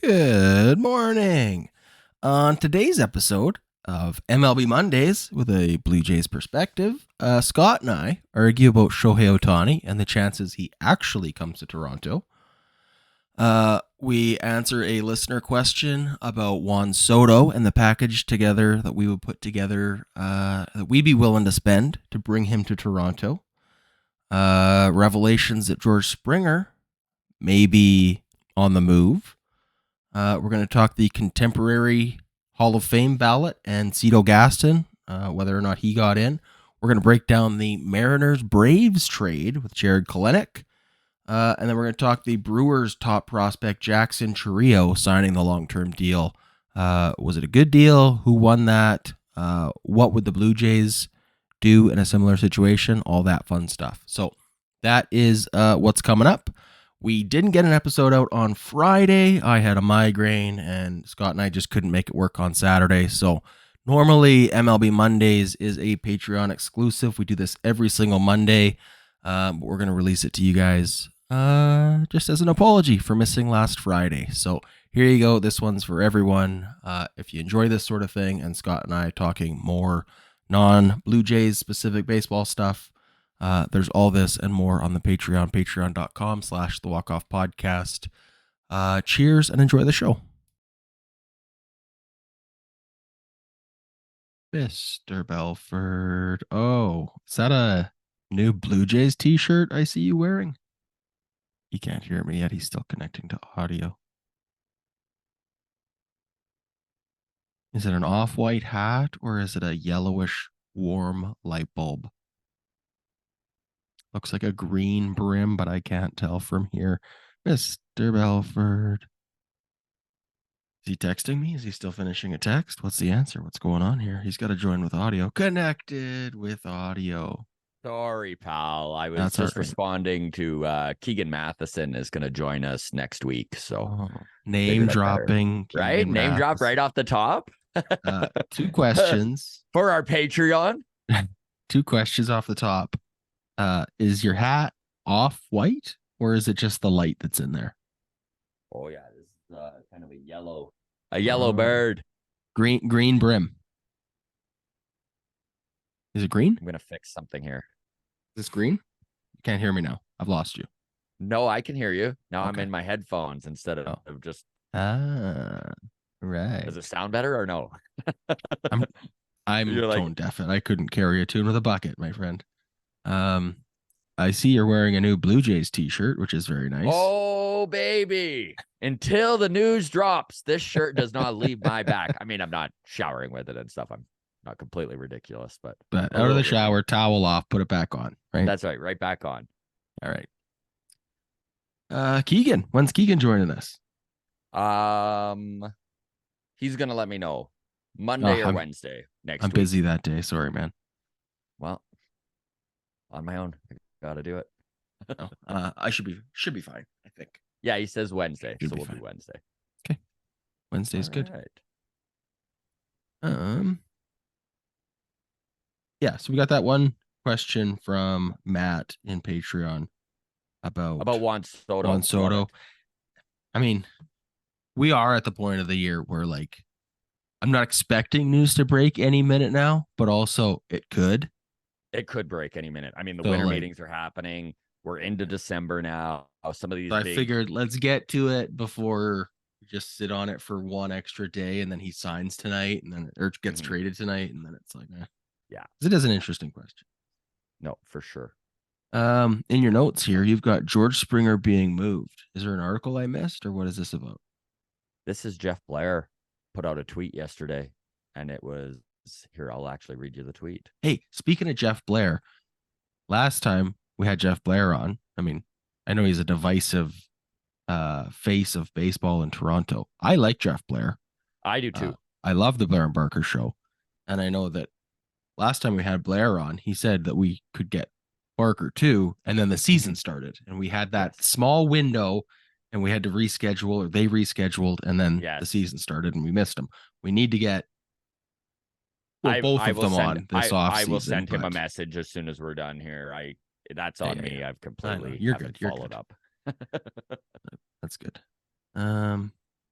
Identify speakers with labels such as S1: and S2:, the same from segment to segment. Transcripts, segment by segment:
S1: Good morning. On today's episode of MLB Mondays with a Blue Jays perspective, Scott and I argue about Shohei Ohtani and the chances he actually comes to Toronto. We answer a listener question about Juan Soto and the package together that we would put together that we'd be willing to spend to bring him to Toronto. Revelations that George Springer may be on the move. We're going to talk the contemporary Hall of Fame ballot and Cito Gaston, whether or not he got in. We're going to break down the Mariners-Braves trade with Jared Kelenic. And then we're going to talk the Brewers' top prospect, Jackson Chourio, signing the long-term deal. Was it a good deal? Who won that? What would the Blue Jays do in a similar situation? All that fun stuff. So that is what's coming up. We didn't get an episode out on Friday. I had a migraine, and Scott and I just couldn't make it work on Saturday. So normally MLB Mondays is a Patreon exclusive. We do this every single Monday. But we're going to release it to you guys just as an apology for missing last Friday. So here you go. This one's for everyone. If you enjoy this sort of thing and Scott and I talking more non-Blue Jays specific baseball stuff, there's all this and more on the Patreon, patreon.com/The Walk-Off Podcast. Cheers and enjoy the show. Mr. Belford. Oh, is that a new Blue Jays t-shirt I see you wearing? He can't hear me yet. He's still connecting to audio. Is it an off-white hat or is it a yellowish warm light bulb? Looks like a green brim, but I can't tell from here. Mr. Belford. Is he texting me? Is he still finishing a text? What's the answer? What's going on here? He's got to join with audio. Connected with audio.
S2: Sorry, pal. I was just responding to Keegan Matheson is going to join us next week. So
S1: name dropping,
S2: right? Name drop right off the top.
S1: Two questions
S2: for our Patreon.
S1: Two questions off the top. Is your hat off white or is it just the light that's in there?
S2: Oh yeah, this is kind of a yellow bird.
S1: Green brim. Is it green?
S2: I'm gonna fix something here.
S1: Is this green? You can't hear me now. I've lost you.
S2: No, I can hear you. Now I'm in my headphones instead of just.
S1: Right.
S2: Does it sound better or no?
S1: I'm tone deaf and I couldn't carry a tune with a bucket, my friend. I see you're wearing a new Blue Jays t-shirt, which is very nice.
S2: Oh, baby. Until the news drops, this shirt does not leave my back. I mean, I'm not showering with it and stuff. I'm not completely ridiculous, but
S1: out of the shower, towel off, put it back on, right?
S2: That's right. Right back on.
S1: All right. Keegan, when's Keegan joining us?
S2: He's going to let me know Monday or Wednesday next week.
S1: I'm busy that day. Sorry, man.
S2: Well, on my own, I got to do it.
S1: I should be fine, I think.
S2: Yeah, he says Wednesday, so we'll do Wednesday.
S1: Okay. Wednesday's good.
S2: Right.
S1: Yeah, so we got that one question from Matt in Patreon about
S2: Juan Soto.
S1: I mean, we are at the point of the year where, like, I'm not expecting news to break any minute now, but also it could.
S2: It could break any minute. I mean, the winter meetings are happening. We're into December now. Some of these.
S1: I figured let's get to it before we just sit on it for one extra day, and then he signs tonight, and then or gets traded tonight, and then it's like,
S2: yeah,
S1: it is an interesting question.
S2: No, for sure.
S1: In your notes here, you've got George Springer being moved. Is there an article I missed, or what is this about?
S2: This is Jeff Blair put out a tweet yesterday, and it was here. I'll actually read you the tweet.
S1: Hey, speaking of Jeff Blair, last time we had Jeff Blair on. I mean, I know he's a divisive face of baseball in Toronto. I like Jeff Blair.
S2: I do too.
S1: I love the Blair and Barker show. And I know that last time we had Blair on, he said that we could get Barker too. And then the season started and we had that small window and we had to reschedule, or they rescheduled, and then the season started and we missed them. We need to get both of them on this offseason.
S2: I will send him a message as soon as we're done here. That's on me. I've completely
S1: You're good.
S2: Followed up.
S1: That's good.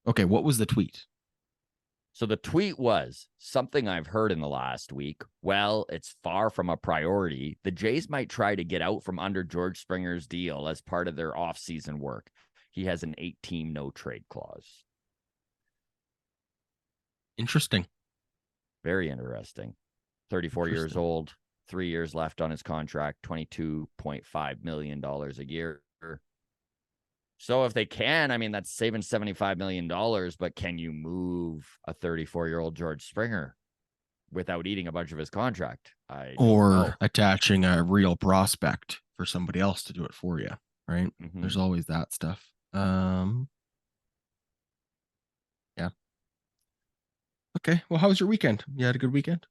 S1: Okay, what was the tweet?
S2: So the tweet was something I've heard in the last week. Well, it's far from a priority. The Jays might try to get out from under George Springer's deal as part of their offseason work. He has an 8-team no trade clause.
S1: Interesting.
S2: Very interesting. 34 years old, 3 years left on his contract, $22.5 million a year. So if they can, I mean, that's saving $75 million, but can you move a 34-year-old George Springer without eating a bunch of his contract? I don't know.
S1: Attaching a real prospect for somebody else to do it for you, right?
S2: Mm-hmm.
S1: There's always that stuff. Yeah. Okay. Well, how was your weekend? You had a good weekend?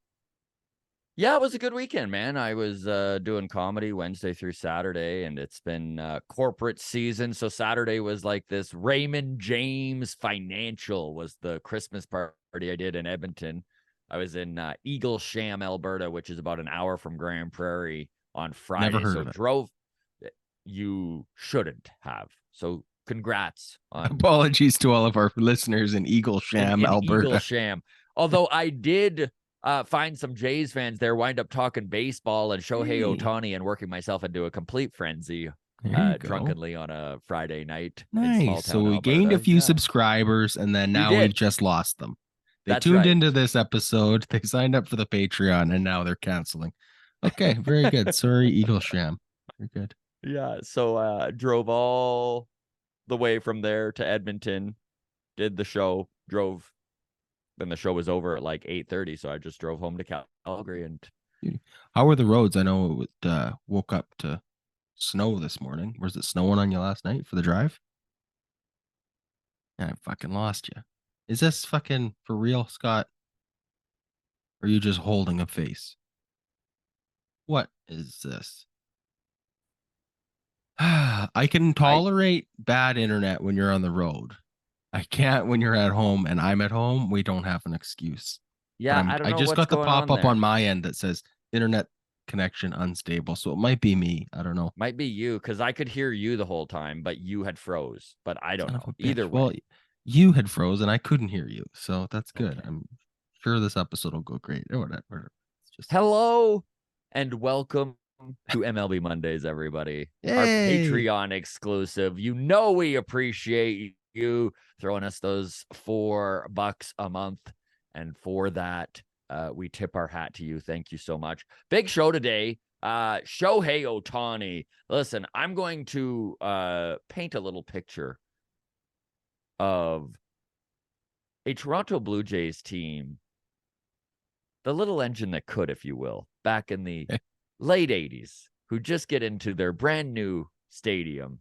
S2: Yeah, it was a good weekend, man. I was doing comedy Wednesday through Saturday, and it's been corporate season. So Saturday was like this Raymond James Financial was the Christmas party I did in Edmonton. I was in Eaglesham, Alberta, which is about an hour from Grand Prairie on Friday.
S1: Never heard
S2: so
S1: of it.
S2: drove. You shouldn't have. So congrats on
S1: Apologies to all of our listeners in Eaglesham, Alberta.
S2: Eaglesham. Although I did find some Jays fans there, wind up talking baseball and Shohei Ohtani and working myself into a complete frenzy drunkenly on a Friday night.
S1: Nice. So we
S2: Alberta.
S1: gained a few subscribers, and then now we've just lost them. They tuned into this episode, they signed up for the Patreon, and now they're canceling. Okay, very good. Sorry, Eaglesham. Very good.
S2: Yeah, so drove all the way from there to Edmonton, did the show, drove. Then the show was over at like 8:30, so I just drove home to Calgary. And
S1: how were the roads? I know it woke up to snow this morning. Was it snowing on you last night for the drive? Yeah, I fucking lost you. Is this fucking for real, Scott? Or are you just holding a face? What is this? I can tolerate bad internet when you're on the road. I can't when you're at home, and I'm at home. We don't have an excuse.
S2: Yeah,
S1: I
S2: don't know.
S1: I just got the pop up
S2: on
S1: my end that says internet connection unstable. So it might be me. I don't know.
S2: Might be you, because I could hear you the whole time, but you had froze. But I don't know. Either way.
S1: Well, you had froze and I couldn't hear you. So that's good. Okay. I'm sure this episode will go great. Or whatever.
S2: Hello and welcome to MLB Mondays, everybody. Yay. Our Patreon exclusive. You know we appreciate you throwing us those $4 a month. And for that, we tip our hat to you. Thank you so much. Big show today. Shohei Ohtani. Listen, I'm going to paint a little picture of a Toronto Blue Jays team, the little engine that could, if you will, back in the late 80s, who just get into their brand new stadium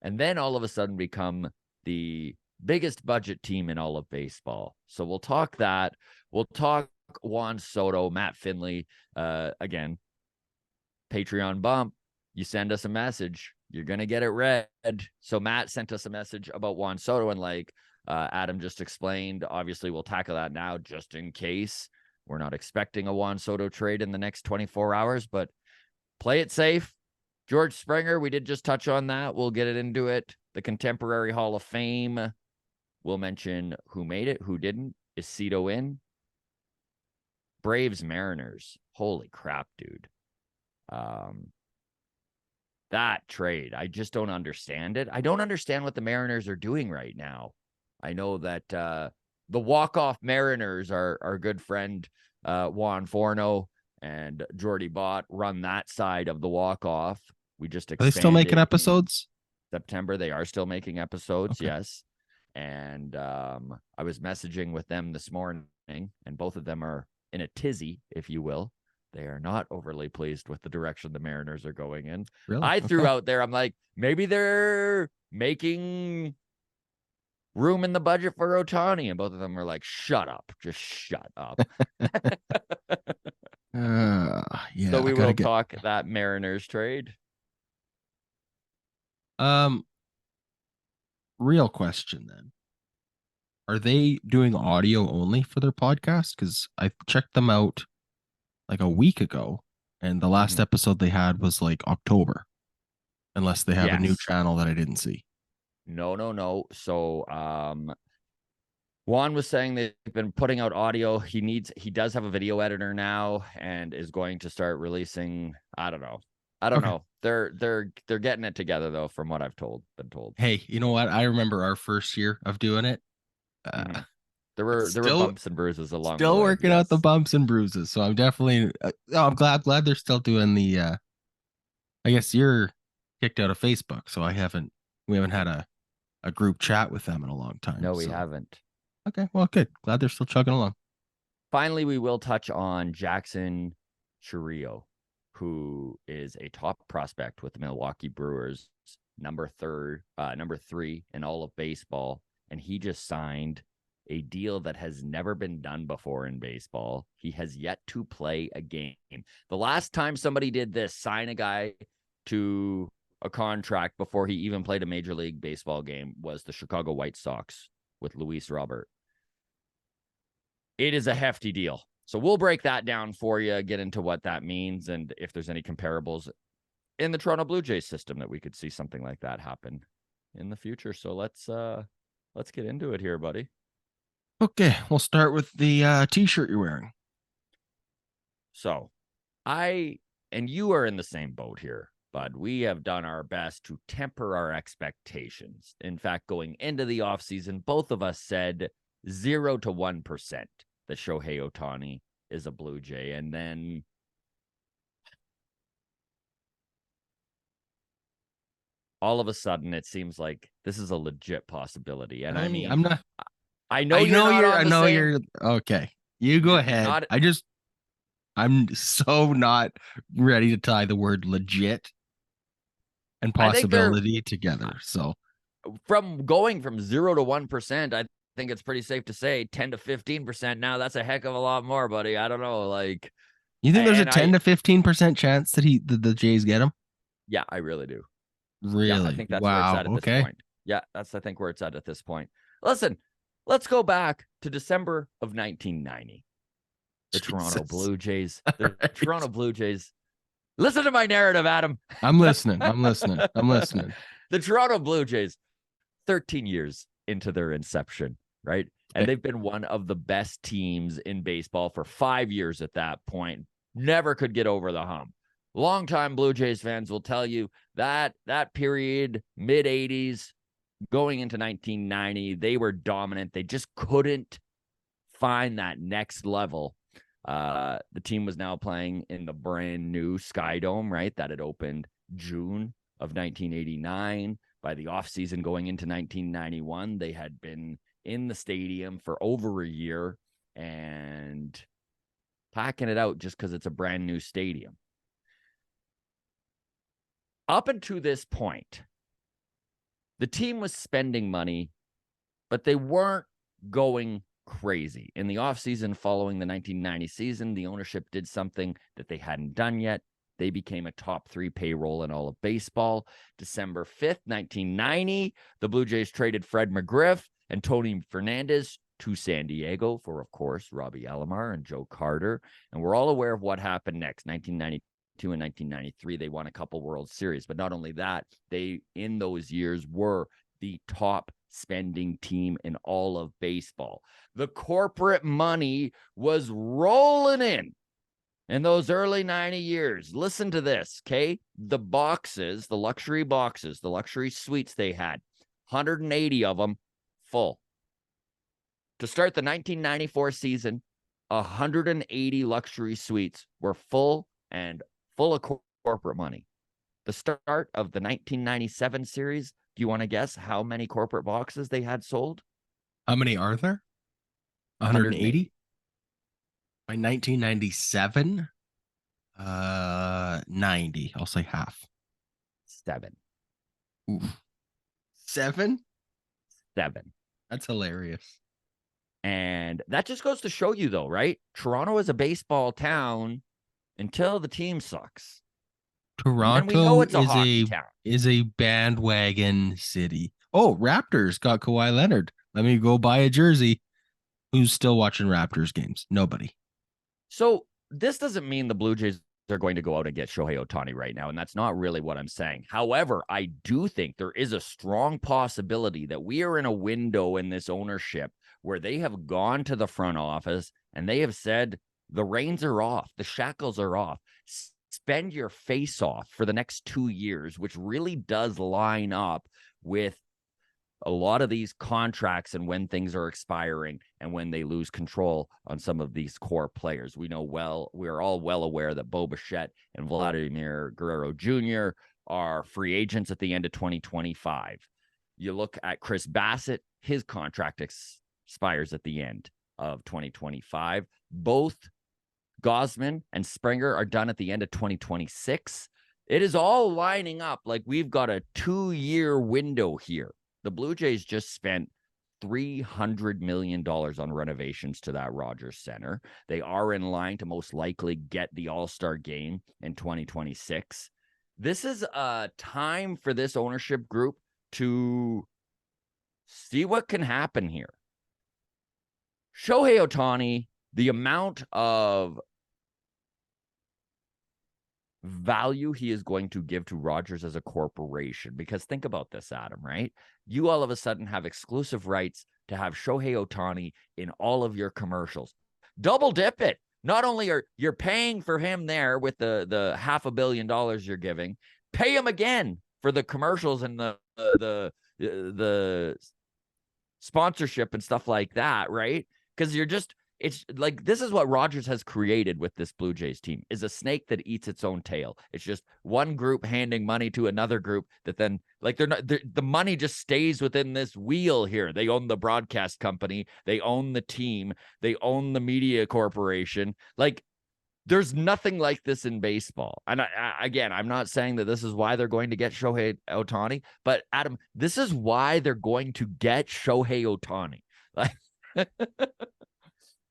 S2: and then all of a sudden become the biggest budget team in all of baseball. So we'll talk that. We'll talk Juan Soto, Matt Finley. Again, Patreon bump. You send us a message, you're going to get it read. So Matt sent us a message about Juan Soto, and like Adam just explained, obviously we'll tackle that now just in case. We're not expecting a Juan Soto trade in the next 24 hours, but play it safe. George Springer, we did just touch on that. We'll get it into it. The Contemporary Hall of Fame. We'll mention who made it, who didn't. Is Cito in? Braves Mariners. Holy crap, dude. That trade, I just don't understand it. I don't understand what the Mariners are doing right now. I know that the walk-off Mariners, our good friend Juan Forno and Jordy Bott run that side of the walk-off. We just expanded.
S1: Are they still making episodes?
S2: September, they are still making episodes,
S1: okay.
S2: Yes. And I was messaging with them this morning, and both of them are in a tizzy, if you will. They are not overly pleased with the direction the Mariners are going in.
S1: Really?
S2: I threw out there, I'm like, maybe they're making room in the budget for Ohtani. And both of them are like, shut up. Just shut up.
S1: Yeah.
S2: So we will talk that Mariners trade.
S1: Real question then. Are they doing audio only for their podcast? Because I checked them out like a week ago, and the last episode they had was like October, unless they have a new channel that I didn't see.
S2: No. So Juan was saying they've been putting out audio. He does have a video editor now and is going to start releasing. I don't know.
S1: Okay.
S2: They're getting it together though, from what I've been told.
S1: Hey, you know what? I remember our first year of doing it.
S2: Mhm.
S1: It's
S2: There were
S1: still
S2: bumps and bruises along the
S1: still
S2: way.
S1: working out the
S2: Yes.
S1: bumps and bruises. So I'm definitely I'm glad they're still doing the I guess you're kicked out of Facebook, so we haven't had a group chat with them in a long time.
S2: No, we
S1: So
S2: haven't.
S1: okay, well good. Glad they're still chugging along.
S2: Finally, we will touch on Jackson Chourio, who is a top prospect with the Milwaukee Brewers, number 3 in all of baseball. And he just signed a deal that has never been done before in baseball. He has yet to play a game. The last time somebody did this, sign a guy to a contract before he even played a Major League Baseball game, was the Chicago White Sox with Luis Robert. It is a hefty deal. So we'll break that down for you, get into what that means, and if there's any comparables in the Toronto Blue Jays system that we could see something like that happen in the future. So let's get into it here, buddy.
S1: Okay, we'll start with the t-shirt you're wearing.
S2: So I and you are in the same boat here, bud. We have done our best to temper our expectations. In fact, going into the offseason, both of us said 0 to 1% that Shohei Ohtani is a Blue Jay. And then all of a sudden, it seems like this is a legit possibility. And I mean,
S1: I'm not.
S2: I know you're not on
S1: I
S2: the
S1: know
S2: same.
S1: you're okay. You go
S2: You're
S1: ahead.
S2: not.
S1: I'm so not ready to tie the word legit and
S2: I think they're
S1: possibility together. So
S2: from going from 0 to 1%. I think it's pretty safe to say 10 to 15% now. That's a heck of a lot more, buddy. I don't know. Like,
S1: you think there's a
S2: and
S1: 10 to 15% chance that the Jays get him?
S2: yeah, I really do. Yeah, I
S1: Really?
S2: think that's where it's
S1: Wow.
S2: at this
S1: Okay.
S2: point. Yeah, I think where it's at this point. Listen, let's go back to December of 1990. The Toronto
S1: Jesus.
S2: Blue Jays.
S1: All
S2: The
S1: right.
S2: Toronto Blue Jays. Listen to my narrative, Adam.
S1: I'm listening. I'm listening. I'm listening.
S2: The Toronto Blue Jays, 13 years into their inception, right? And
S1: Okay.
S2: they've been one of the best teams in baseball for 5 years at that point. Never could get over the hump. Longtime Blue Jays fans will tell you that that period, mid 80s, going into 1990, they were dominant. They just couldn't find that next level. The team was now playing in the brand new Sky Dome, right? That had opened June of 1989. By the offseason going into 1991, they had been in the stadium for over a year and packing it out just because it's a brand new stadium. Up until this point, the team was spending money, but they weren't going crazy. In the offseason following the 1990 season, the ownership did something that they hadn't done yet. They became a top 3 payroll in all of baseball. December 5th, 1990, the Blue Jays traded Fred McGriff and Tony Fernandez to San Diego for, of course, Robbie Alomar and Joe Carter. And we're all aware of what happened next. 1992 and 1993, they won a couple World Series. But not only that, they, in those years, were the top spending team in all of baseball. The corporate money was rolling in those early 90 years. Listen to this, okay? The boxes, the luxury boxes, the luxury suites they had, 180 of them full. To start the 1994 season, 180 luxury suites were full and full of corporate money. The start of the 1997 series, do you want to guess how many corporate boxes they had sold?
S1: How many are there? 180? By 1997? 90. I'll say half.
S2: 7.
S1: Oof. 7?
S2: 7.
S1: That's hilarious.
S2: And that just goes to show you, though, right? Toronto is a baseball town until the team sucks. And then we know
S1: Toronto
S2: it's a hockey town.
S1: is a bandwagon city. Oh, Raptors got Kawhi Leonard. Let me go buy a jersey. Who's still watching Raptors games? Nobody.
S2: So this doesn't mean the Blue Jays are going to go out and get Shohei Ohtani right now, and that's not really what I'm saying. However, I do think there is a strong possibility that we are in a window in this ownership where they have gone to the front office and they have said the reins are off, the shackles are off. Spend your face off for the next 2 years, which really does line up with a lot of these contracts and when things are expiring and when they lose control on some of these core players. We are all well aware that Bo Bichette and Vladimir Guerrero Jr. are free agents at the end of 2025. You look at Chris Bassett, his contract expires at the end of 2025. Both Gosman and Springer are done at the end of 2026. It is all lining up like we've got a 2-year window here. The Blue Jays just spent $300 million on renovations to that Rogers Center. They are in line to most likely get the All-Star game in 2026. This is a time for this ownership group to see what can happen here. Shohei Ohtani, the amount of value he is going to give to Rogers as a corporation, because think about this, Adam, right? You all of a sudden have exclusive rights to have Shohei Ohtani in all of your commercials. Double dip it. Not only are you're paying for him there with the $500 million you're giving, pay him again for the commercials and the sponsorship and stuff like that, right? Because it's like, this is what Rogers has created with this Blue Jays team, is a snake that eats its own tail. It's just one group handing money to another group that then, like, the money just stays within this wheel here. They own the broadcast company. They own the team. They own the media corporation. Like, there's nothing like this in baseball. And again, I'm not saying that this is why they're going to get Shohei Ohtani, but Adam, this is why they're going to get Shohei Ohtani. Like,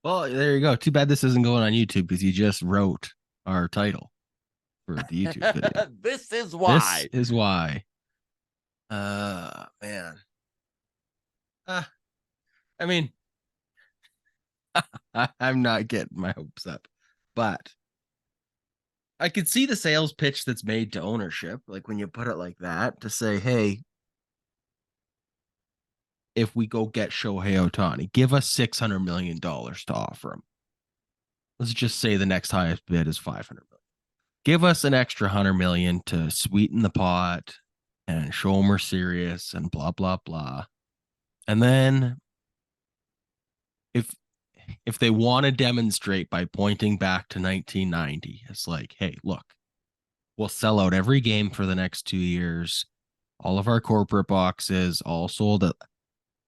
S1: well, there you go. Too bad this isn't going on YouTube because you just wrote our title for the YouTube video.
S2: This is why.
S1: This is why. Man. I mean, I'm not getting my hopes up, but I could see the sales pitch that's made to ownership, like when you put it like that, to say, hey, if we go get Shohei Ohtani, give us $600 million to offer him. Let's just say the next highest bid is $500 million. Give us an extra $100 million to sweeten the pot and show them we're serious and blah, blah, blah. And then if they want to demonstrate by pointing back to 1990, it's like, hey, look, we'll sell out every game for the next 2 years. All of our corporate boxes all sold out.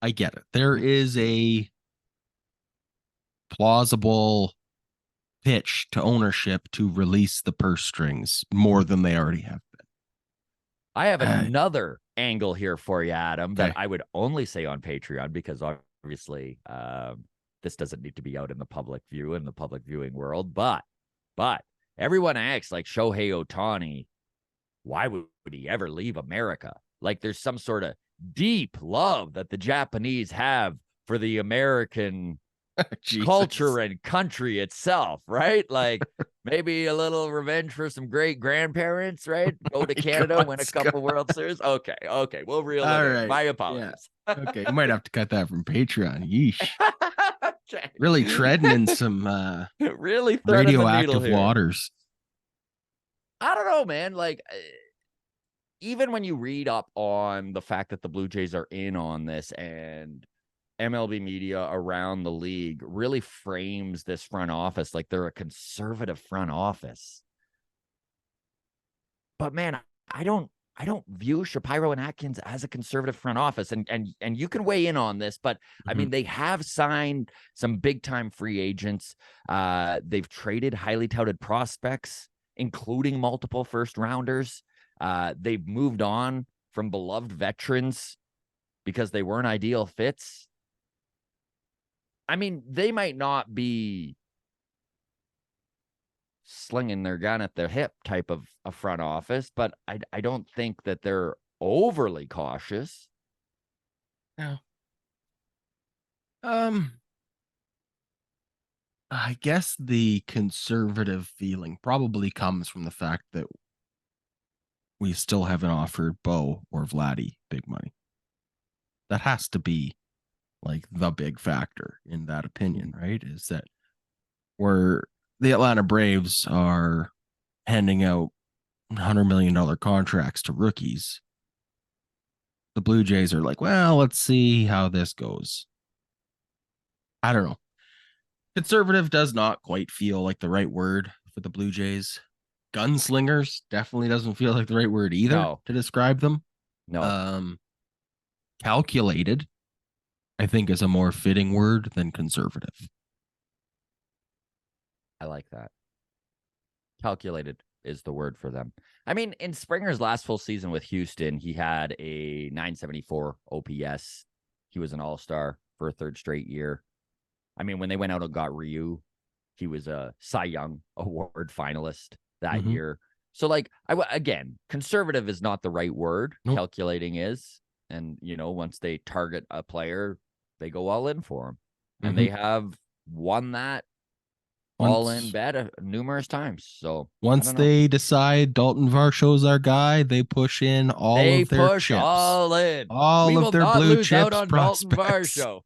S1: I get it. There is a plausible pitch to ownership to release the purse strings more than they already have been.
S2: I have another angle here for you, Adam, that I would only say on Patreon, because obviously this doesn't need to be out in the public view, in the public viewing world. But everyone acts like Shohei Ohtani, why would he ever leave America? Like, there's some sort of deep love that the Japanese have for the American culture and country itself, right? Like, maybe a little revenge for some great grandparents, right? Go to Canada, win a couple World Series. Okay, we'll reel it in. My apologies.
S1: Yeah. Okay, you might have to cut that from Patreon. Yeesh. Really treading in some
S2: really
S1: radioactive waters.
S2: I don't know, man. Like, even when you read up on the fact that the Blue Jays are in on this, and MLB media around the league really frames this front office like they're a conservative front office. But man, I don't view Shapiro and Atkins as a conservative front office. And you can weigh in on this, but I mean, they have signed some big time free agents. They've traded highly touted prospects, including multiple first rounders. They've moved on from beloved veterans because they weren't ideal fits. I mean, they might not be slinging their gun at their hip type of a front office, but I don't think that they're overly cautious.
S1: No. I guess the conservative feeling probably comes from the fact that we still haven't offered Bo or Vladdy big money. That has to be like the big factor in that opinion, right? Is that where the Atlanta Braves are handing out $100 million contracts to rookies. The Blue Jays are like, well, let's see how this goes. I don't know. Conservative does not quite feel like the right word for the Blue Jays. Gunslingers definitely doesn't feel like the right word either
S2: No,
S1: to describe them.
S2: no,
S1: Um, calculated, I think, is a more fitting word than conservative.
S2: I like that. Calculated is the word for them. I mean, in Springer's last full season with Houston, he had a 974 OPS. He was an all-star for a third straight year. I mean, when they went out and got Ryu, he was a Cy Young Award finalist that year. So, like, again, conservative is not the right word.
S1: Nope.
S2: Calculating is. And, once they target a player, they go all in for him. And they have won that all in bet numerous times. So
S1: once they decide Dalton Varsho's our guy, they push in all
S2: they
S1: of their
S2: push
S1: chips,
S2: all in.
S1: all
S2: We
S1: of
S2: will
S1: their
S2: not
S1: blue
S2: lose out
S1: chips
S2: on Dalton
S1: prospects.
S2: Varsho.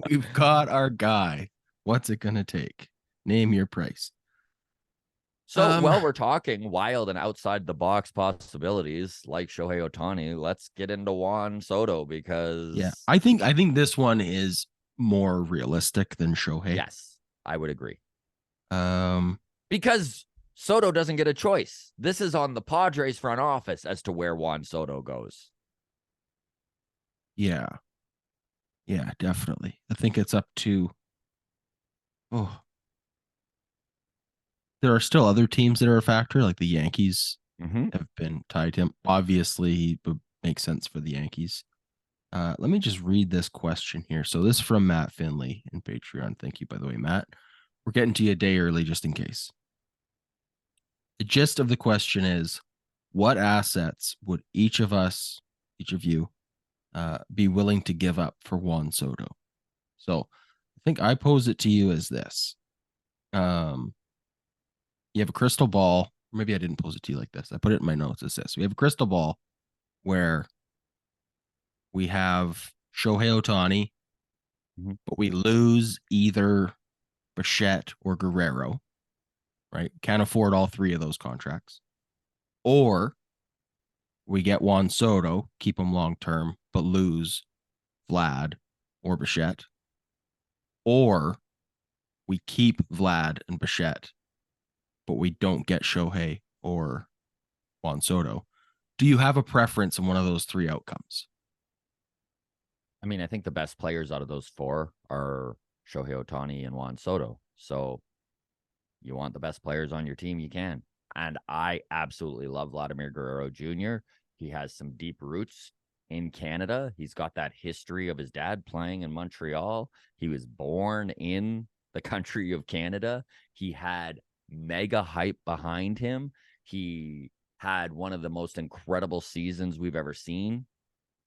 S1: We've got our guy. What's it gonna take? Name your price.
S2: So, we're talking wild and outside the box possibilities like Shohei Ohtani. Let's get into Juan Soto because
S1: I think this one is more realistic than Shohei.
S2: yes, I would agree.
S1: Um,
S2: because Soto doesn't get a choice. This is on the Padres front office as to where Juan Soto goes.
S1: Yeah, definitely. I think it's up to. Oh, there are still other teams that are a factor, like the Yankees have been tied to him. Obviously, it would make sense for the Yankees. Let me just read this question here. So this is from Matt Finley in Patreon. Thank you, by the way, Matt. We're getting to you a day early just in case. The gist of the question is, what assets would each of you, be willing to give up for Juan Soto? So I think I pose it to you as this. You have a crystal ball. Maybe I didn't pose it to you like this. I put it in my notes as this. We have a crystal ball where we have Shohei Ohtani, but we lose either Bichette or Guerrero, right? Can't afford all three of those contracts. Or we get Juan Soto, keep him long term, but lose Vlad or Bichette. Or we keep Vlad and Bichette, but we don't get Shohei or Juan Soto. Do you have a preference in one of those three outcomes?
S2: I mean, I think the best players out of those four are Shohei Ohtani and Juan Soto. So you want the best players on your team, you can. And I absolutely love Vladimir Guerrero Jr. He has some deep roots in Canada. He's got that history of his dad playing in Montreal. He was born in the country of Canada. He had mega hype behind him. He had one of the most incredible seasons we've ever seen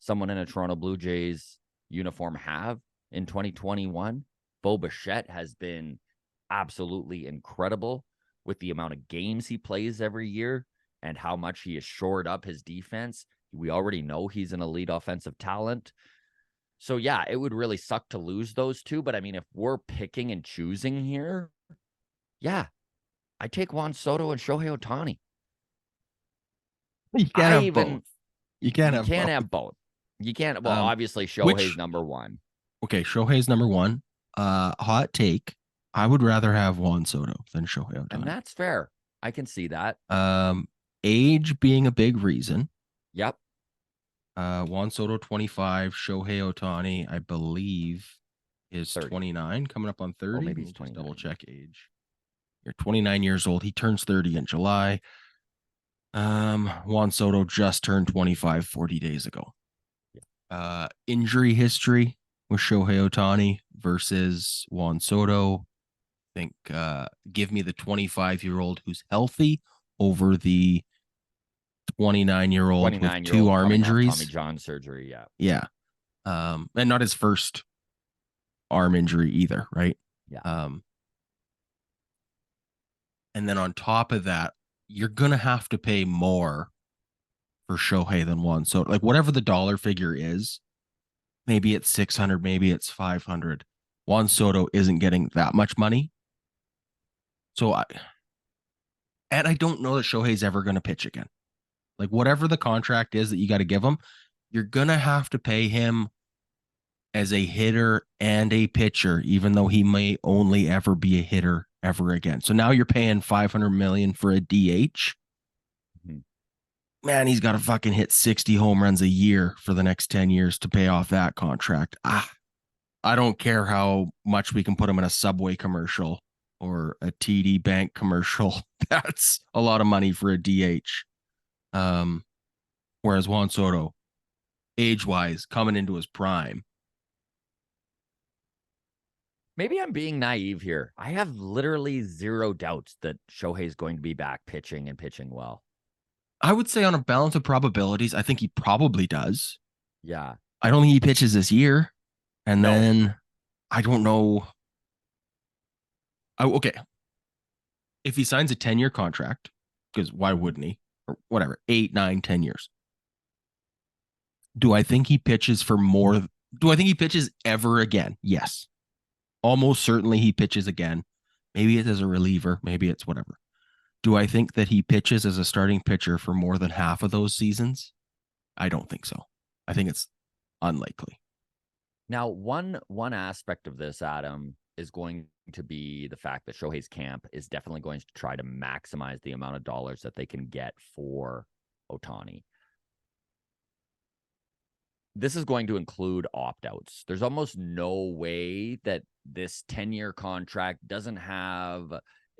S2: someone in a Toronto Blue Jays uniform have in 2021. Bo Bichette has been absolutely incredible with the amount of games he plays every year and how much he has shored up his defense. We already know he's an elite offensive talent. So, yeah, it would really suck to lose those two. But, I mean, if we're picking and choosing here, yeah, I take Juan Soto and Shohei Ohtani.
S1: You can't have both. You can't
S2: have both. You can't. Well, obviously, Shohei's number one.
S1: Okay, Shohei's number one. Hot take. I would rather have Juan Soto than Shohei Ohtani.
S2: And that's fair. I can see that.
S1: Age being a big reason.
S2: Yep.
S1: Juan Soto 25, Shohei Ohtani, I believe, is
S2: 30.
S1: 29, coming up on 30.
S2: Maybe he's 29.
S1: Double check age. You're 29 years old. He turns 30 in July. Juan Soto just turned 25 40 days ago. Injury history with Shohei Ohtani versus Juan Soto. I think give me the 25-year-old who's healthy over the 29-year-old with two arm injuries.
S2: Tommy John surgery, yeah.
S1: Yeah. And not his first arm injury either, right?
S2: Yeah.
S1: And then on top of that, you're gonna have to pay more for Shohei than Juan Soto. Like whatever the dollar figure is, maybe it's 600, maybe it's 500. Juan Soto isn't getting that much money. So I don't know that Shohei's ever going to pitch again. Like whatever the contract is that you got to give him, you're going to have to pay him as a hitter and a pitcher, even though he may only ever be a hitter ever again. So now you're paying 500 million for a DH.
S2: Mm-hmm.
S1: Man, he's got to fucking hit 60 home runs a year for the next 10 years to pay off that contract. I don't care how much we can put him in a Subway commercial or a TD Bank commercial. That's a lot of money for a DH. Whereas Juan Soto, age-wise, coming into his prime.
S2: Maybe I'm being naive here. I have literally zero doubts that Shohei's going to be back pitching and pitching well.
S1: I would say on a balance of probabilities, I think he probably does.
S2: Yeah.
S1: I don't think he pitches this year. And
S2: No.
S1: then I don't know. Oh, okay. If he signs a 10-year contract, because why wouldn't he? Or whatever, 8, 9, 10 years. Do I think he pitches for more? Do I think he pitches ever again? Yes. Almost certainly he pitches again. Maybe it's as a reliever. Maybe it's whatever. Do I think that he pitches as a starting pitcher for more than half of those seasons? I don't think so. I think it's unlikely.
S2: Now, one aspect of this, Adam, is going to be the fact that Shohei's camp is definitely going to try to maximize the amount of dollars that they can get for Ohtani. This is going to include opt-outs. There's almost no way that this 10-year contract doesn't have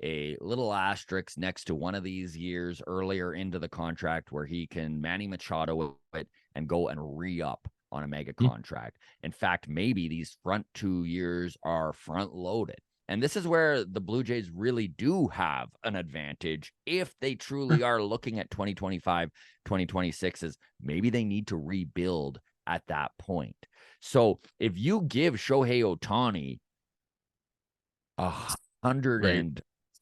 S2: a little asterisk next to one of these years earlier into the contract where he can Manny Machado it and go and re-up on a mega contract. In fact, maybe these front 2 years are front loaded. And this is where the Blue Jays really do have an advantage if they truly are looking at 2025, 2026 as maybe they need to rebuild at that point. So if you give Shohei Ohtani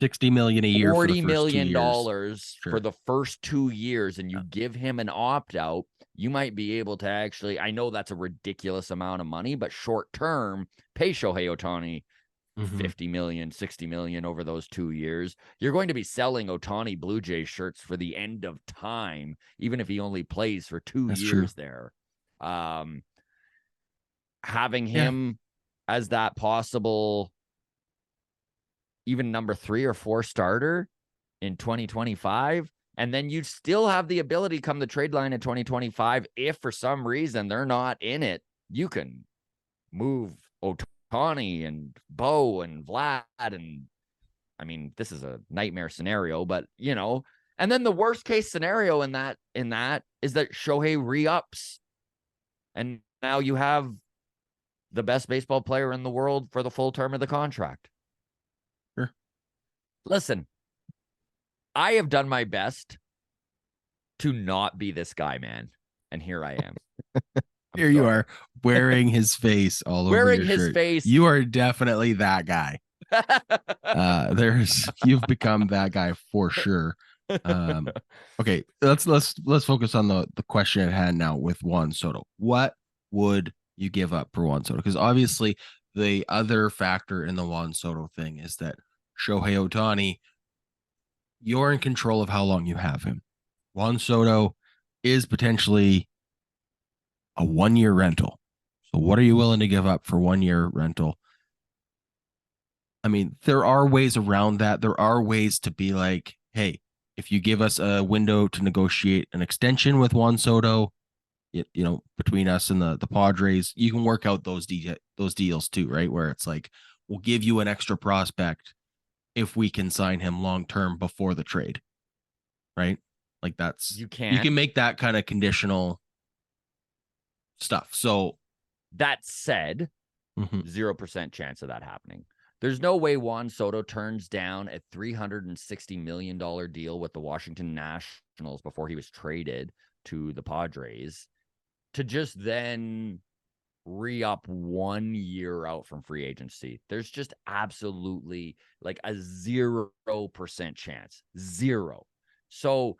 S1: $60 million a year for the
S2: $40
S1: first
S2: million
S1: 2 years.
S2: for the first 2 years, and you give him an opt-out, you might be able to actually, I know that's a ridiculous amount of money, but short term, pay Shohei Ohtani 50 million, 60 million over those 2 years. You're going to be selling Ohtani Blue Jays shirts for the end of time, even if he only plays for 2 years there. Having him as that possible even number 3 or 4 starter in 2025. And then you still have the ability come the trade line in 2025. If for some reason they're not in it, you can move Ohtani and Bo and Vlad. And I mean, this is a nightmare scenario, but you know, and then the worst case scenario in that is that Shohei re-ups. And now you have the best baseball player in the world for the full term of the contract.
S1: Sure.
S2: Listen, I have done my best to not be this guy, man. And here I am.
S1: Here you are wearing his face all over your shirt.
S2: Face.
S1: You are definitely that guy. You've become that guy for sure. Okay, let's focus on the question at hand now with Juan Soto. What would you give up for Juan Soto? Because obviously the other factor in the Juan Soto thing is that Shohei Ohtani, you're in control of how long you have him. Juan Soto is potentially a 1-year rental. So what are you willing to give up for 1-year rental? I mean, there are ways around that. There are ways to be like, hey, if you give us a window to negotiate an extension with Juan Soto, you know, between us and the Padres, you can work out those deals too, right? Where it's like, we'll give you an extra prospect if we can sign him long term before the trade, right? Like you can make that kind of conditional stuff. So
S2: that said, 0% chance of that happening. There's no way Juan Soto turns down a $360 million deal with the Washington Nationals before he was traded to the Padres to just then re-up 1 year out from free agency. There's just absolutely like a 0% chance. Zero. So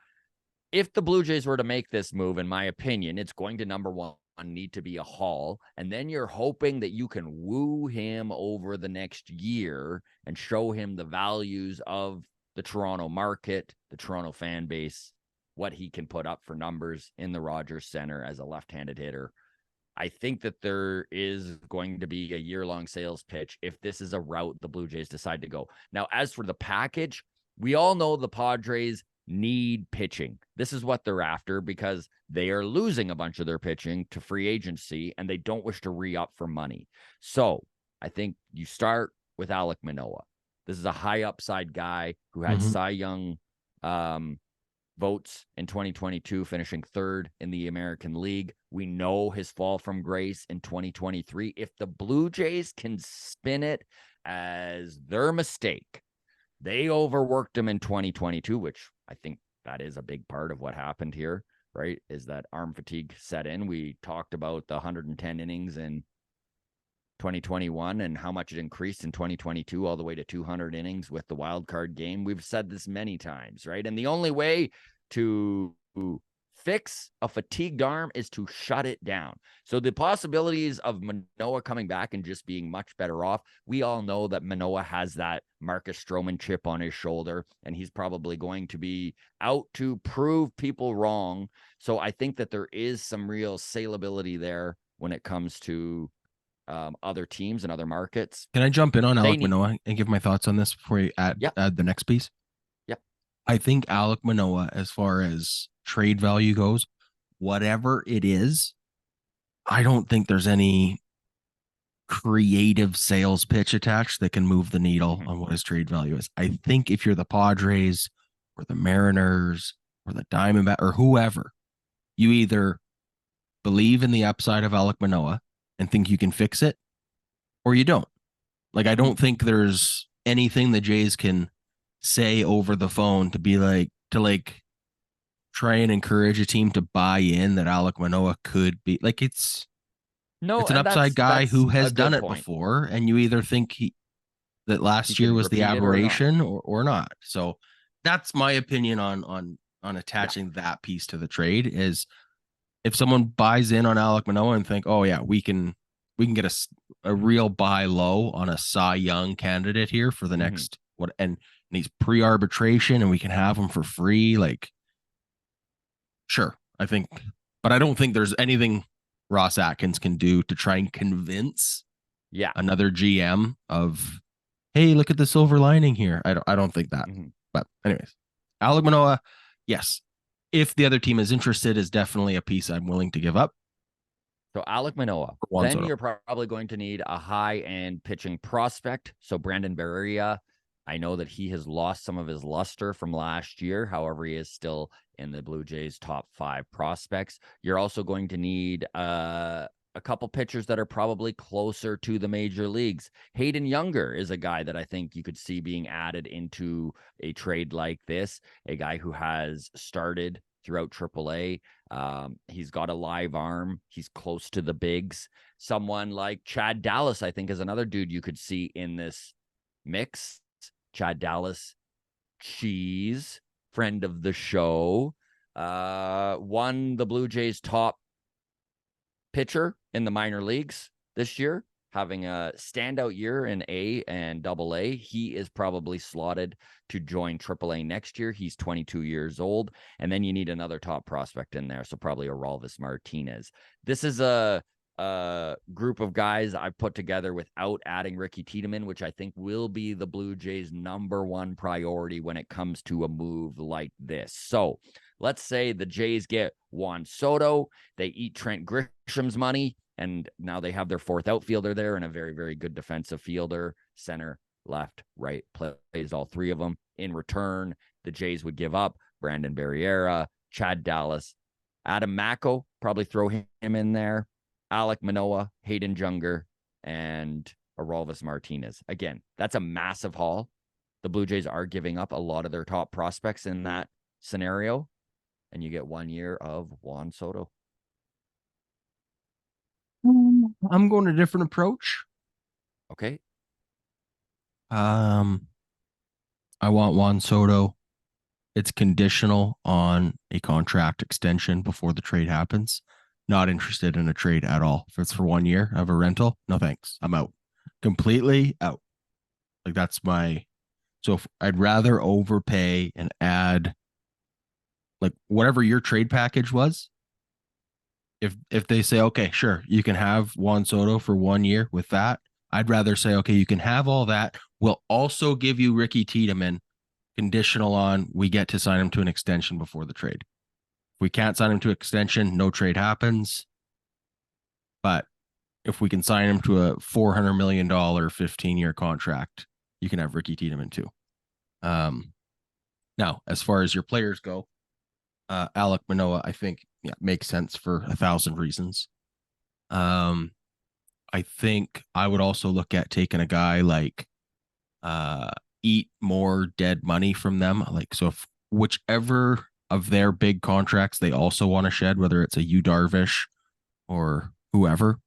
S2: if the Blue Jays were to make this move, in my opinion, it's going to, number one, need to be a haul. And then you're hoping that you can woo him over the next year and show him the values of the Toronto market, the Toronto fan base, what he can put up for numbers in the Rogers Center as a left-handed hitter. I think that there is going to be a year-long sales pitch if this is a route the Blue Jays decide to go. Now, as for the package, we all know the Padres need pitching. This is what they're after because they are losing a bunch of their pitching to free agency and they don't wish to re-up for money. So I think you start with Alek Manoah. This is a high upside guy who had Cy Young votes in 2022, finishing third in the American League. We know his fall from grace in 2023. If the Blue Jays can spin it as their mistake, they overworked him in 2022, which I think that is a big part of what happened here, right? Is that arm fatigue set in. We talked about the 110 innings in 2021 and how much it increased in 2022 all the way to 200 innings with the wild card game. We've said this many times, right? And the only way to fix a fatigued arm is to shut it down. So the possibilities of Manoah coming back and just being much better off, we all know that Manoah has that Marcus Stroman chip on his shoulder, and he's probably going to be out to prove people wrong. So I think that there is some real saleability there when it comes to other teams and other markets.
S1: Can I jump in on Alek Manoah and give my thoughts on this before you add the next piece?
S2: Yep.
S1: I think Alek Manoah, as far as trade value goes, whatever it is, I don't think there's any creative sales pitch attached that can move the needle on what his trade value is. I think if you're the Padres or the Mariners or the Diamondback or whoever, you either believe in the upside of Alek Manoah and think you can fix it, or you don't. Like, I don't think there's anything the Jays can say over the phone to be like, try and encourage a team to buy in that Alek Manoah could be like, it's an upside guy who has done it before. And you either think that last year was the aberration or not. So that's my opinion on attaching that piece to the trade is, if someone buys in on Alek Manoah and think, oh yeah, we can get a real buy low on a Cy Young candidate here for the next and he's pre-arbitration and we can have him for free. Like, sure, I think, but I don't think there's anything Ross Atkins can do to try and convince another GM of, hey, look at the silver lining here. I don't think that. But anyways, Alek Manoah, yes. If the other team is interested, is definitely a piece I'm willing to give up.
S2: So Alek Manoah, then you're probably going to need a high-end pitching prospect. So Brandon Barria, I know that he has lost some of his luster from last year. However, he is still in the Blue Jays' top 5 prospects. You're also going to need a couple pitchers that are probably closer to the major leagues. Hayden Younger is a guy that I think you could see being added into a trade like this, a guy who has started throughout AAA. He's got a live arm. He's close to the bigs. Someone like Chad Dallas, I think, is another dude you could see in this mix. Chad Dallas, Cheese, friend of the show, won the Blue Jays' top pitcher in the minor leagues this year, having a standout year in A and AA. He is probably slotted to join AAA next year. He's 22 years old. And then you need another top prospect in there. So probably a Aroldis Martinez. This is a group of guys I've put together without adding Ricky Tiedemann, which I think will be the Blue Jays' #1 priority when it comes to a move like this. So let's say the Jays get Juan Soto. They eat Trent Grisham's money, and now they have their 4th outfielder there and a very, very good defensive fielder, center, left, right, plays all 3 of them. In return, the Jays would give up Brandon Barriera, Chad Dallas, Adam Macko, probably throw him in there, Alek Manoah, Hayden Younger, and Aroldis Martinez. Again, that's a massive haul. The Blue Jays are giving up a lot of their top prospects in that scenario, and you get 1 year of Juan Soto.
S1: I'm going a different approach.
S2: Okay.
S1: I want Juan Soto. It's conditional on a contract extension before the trade happens. Not interested in a trade at all. If it's for 1 year of a rental, no thanks. I'm out. Completely out. Like that's my so if I'd rather overpay and add like whatever your trade package was. If they say, okay, sure, you can have Juan Soto for 1 year with that, I'd rather say, okay, you can have all that. We'll also give you Ricky Tiedemann conditional on we get to sign him to an extension before the trade. If we can't sign him to extension, no trade happens. But if we can sign him to a $400 million 15-year contract, you can have Ricky Tiedemann too. Now, as far as your players go, Alec Manoah, I think, makes sense for 1,000 reasons. I think I would also look at taking a guy like eat more dead money from them. Like, so if whichever of their big contracts they also want to shed, whether it's a Yu Darvish or whoever,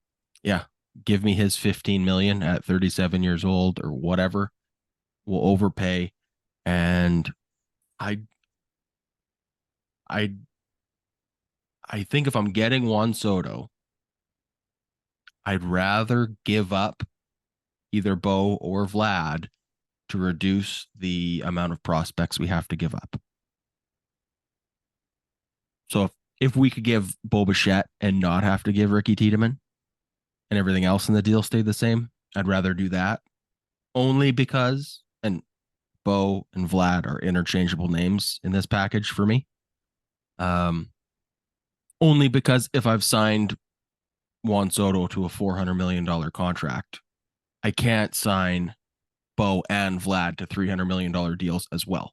S1: yeah, give me his 15 million at 37 years old or whatever. We'll overpay. And I I I think if I'm getting Juan Soto, I'd rather give up either Bo or Vlad to reduce the amount of prospects we have to give up. So if we could give Bo Bichette and not have to give Ricky Tiedemann and everything else in the deal stayed the same, I'd rather do that. Only because, and Bo and Vlad are interchangeable names in this package for me. Only because if I've signed Juan Soto to a $400 million contract, I can't sign Bo and Vlad to $300 million deals as well.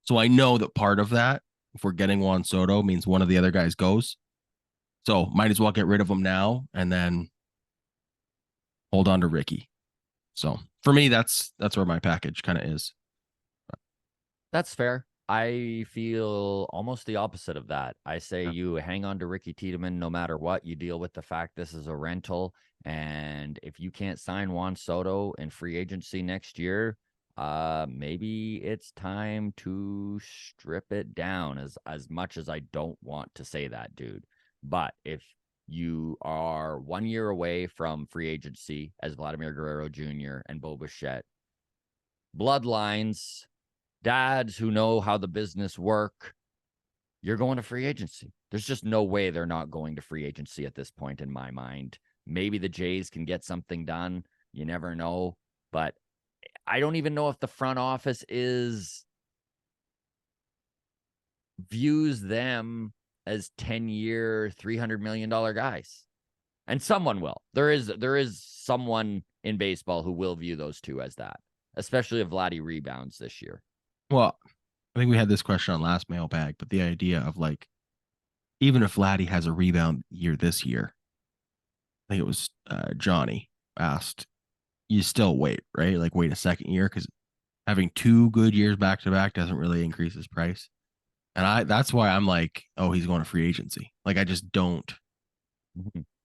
S1: So I know that part of that, if we're getting Juan Soto, means one of the other guys goes. So might as well get rid of him now and then hold on to Ricky. So for me, that's where my package kind of is.
S2: That's fair. I feel almost the opposite of that. I say you hang on to Ricky Tiedemann no matter what. You deal with the fact this is a rental. And if you can't sign Juan Soto in free agency next year, maybe it's time to strip it down as much as I don't want to say that, dude. But if you are 1 year away from free agency as Vladimir Guerrero Jr. and Bo Bichette, bloodlines, dads who know how the business work, you're going to free agency. There's just no way they're not going to free agency at this point in my mind. Maybe the Jays can get something done. You never know. But I don't even know if the front office views them as 10-year, $300 million guys. And someone will. There is someone in baseball who will view those two as that, especially if Vladdy rebounds this year.
S1: Well, I think we had this question on last mailbag, but the idea of like, even if Vladdy has a rebound year this year, I think it was Johnny asked, you still wait, right? Like wait a second year because having 2 good years back to back doesn't really increase his price. And that's why I'm like, oh, he's going to free agency. Like I just don't.